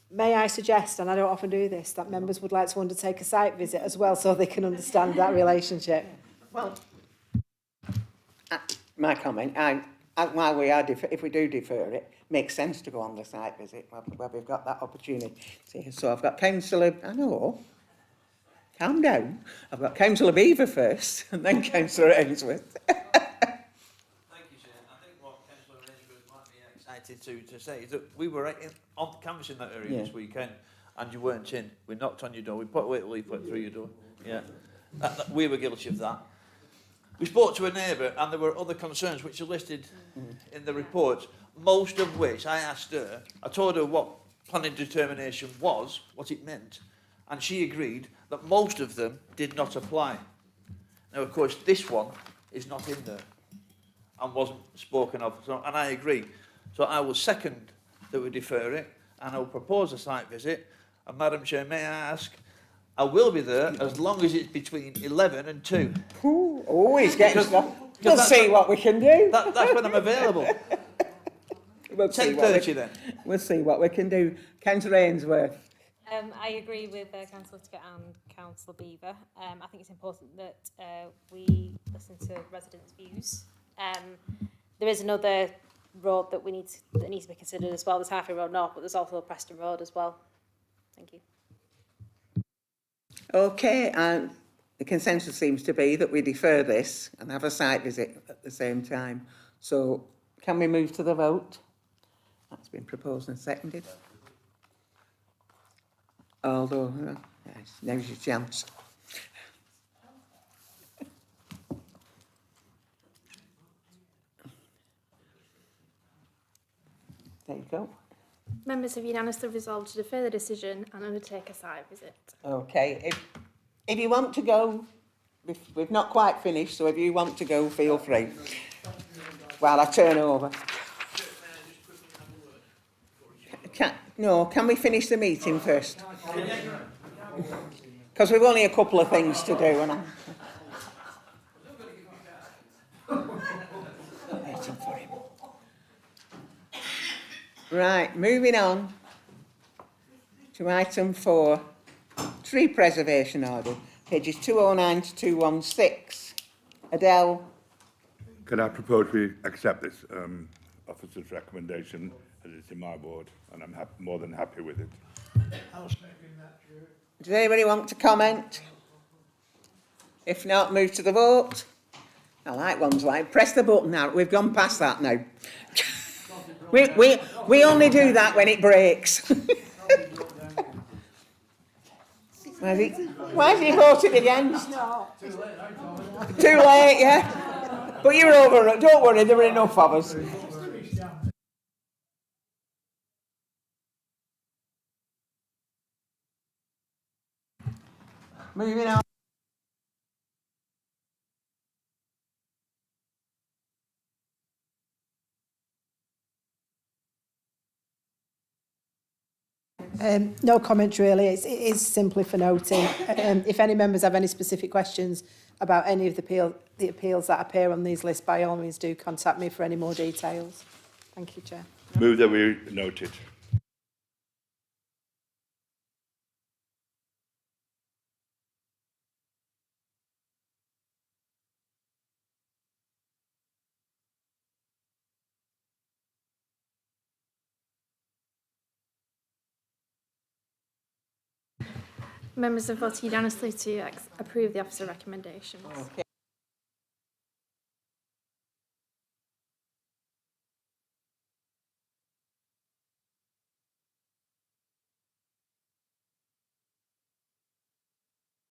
may I suggest, and I don't often do this, that members would like to undertake a site visit as well so they can understand that relationship? Well, my comment, while we are, if we do defer it, makes sense to go on the site visit where we've got that opportunity. So I've got Councillor, I know, calm down. I've got Councillor Beaver first and then Councillor Ainsworth. Thank you, Chair. I think what Councillor Ainsworth might be excited to say is that we were on canvassing that area this weekend and you weren't in. We knocked on your door. We put a little leaflet through your door. Yeah, we were guilty of that. We spoke to a neighbour and there were other concerns which are listed in the report, most of which I asked her. I told her what planning determination was, what it meant, and she agreed that most of them did not apply. Now, of course, this one is not in there and wasn't spoken of, and I agree. So I will second that we defer it, and I will propose a site visit. And Madam Chair, may I ask, I will be there as long as it's between 11 and 2. Oh, he's getting stuff. We'll see what we can do. That's when I'm available. We'll 10:30 then. We'll see what we can do. Councillor Ainsworth. I agree with Councillor Whittaker and Councillor Beaver. I think it's important that we listen to residents' views. There is another road that needs to be considered as well. There's Highfield Road North, but there's also Preston Road as well. Thank you. Okay, and the consensus seems to be that we defer this and have a site visit at the same time. So can we move to the vote? That's been proposed and seconded. Although, yes, now's your chance. There you go. Members have unanimously resolved to defer the decision and undertake a site visit. Okay, if you want to go, we've not quite finished, so if you want to go, feel free. While I turn over. Can we finish the meeting first? Because we've only a couple of things to do. And I'm waiting for him. Right, moving on to item 4, tree preservation order, pages 209 to 216. Adele. Can I propose we accept this officer's recommendation as it's in my ward, and I'm more than happy with it. I'll second that, Chair. Does anybody want to comment? If not, move to the vote. I like ones like, press the button now. We've gone past that now. We only do that when it breaks. Why have you voted against? Too late, yeah? But you're over it. Don't worry, there are enough of us. Moving on. No comment really. It is simply for noting. If any members have any specific questions about any of the appeals that appear on these lists, by all means do contact me for any more details. Thank you, Chair. Move that we note it. Members have voted unanimously to approve the officer recommendations. Okay.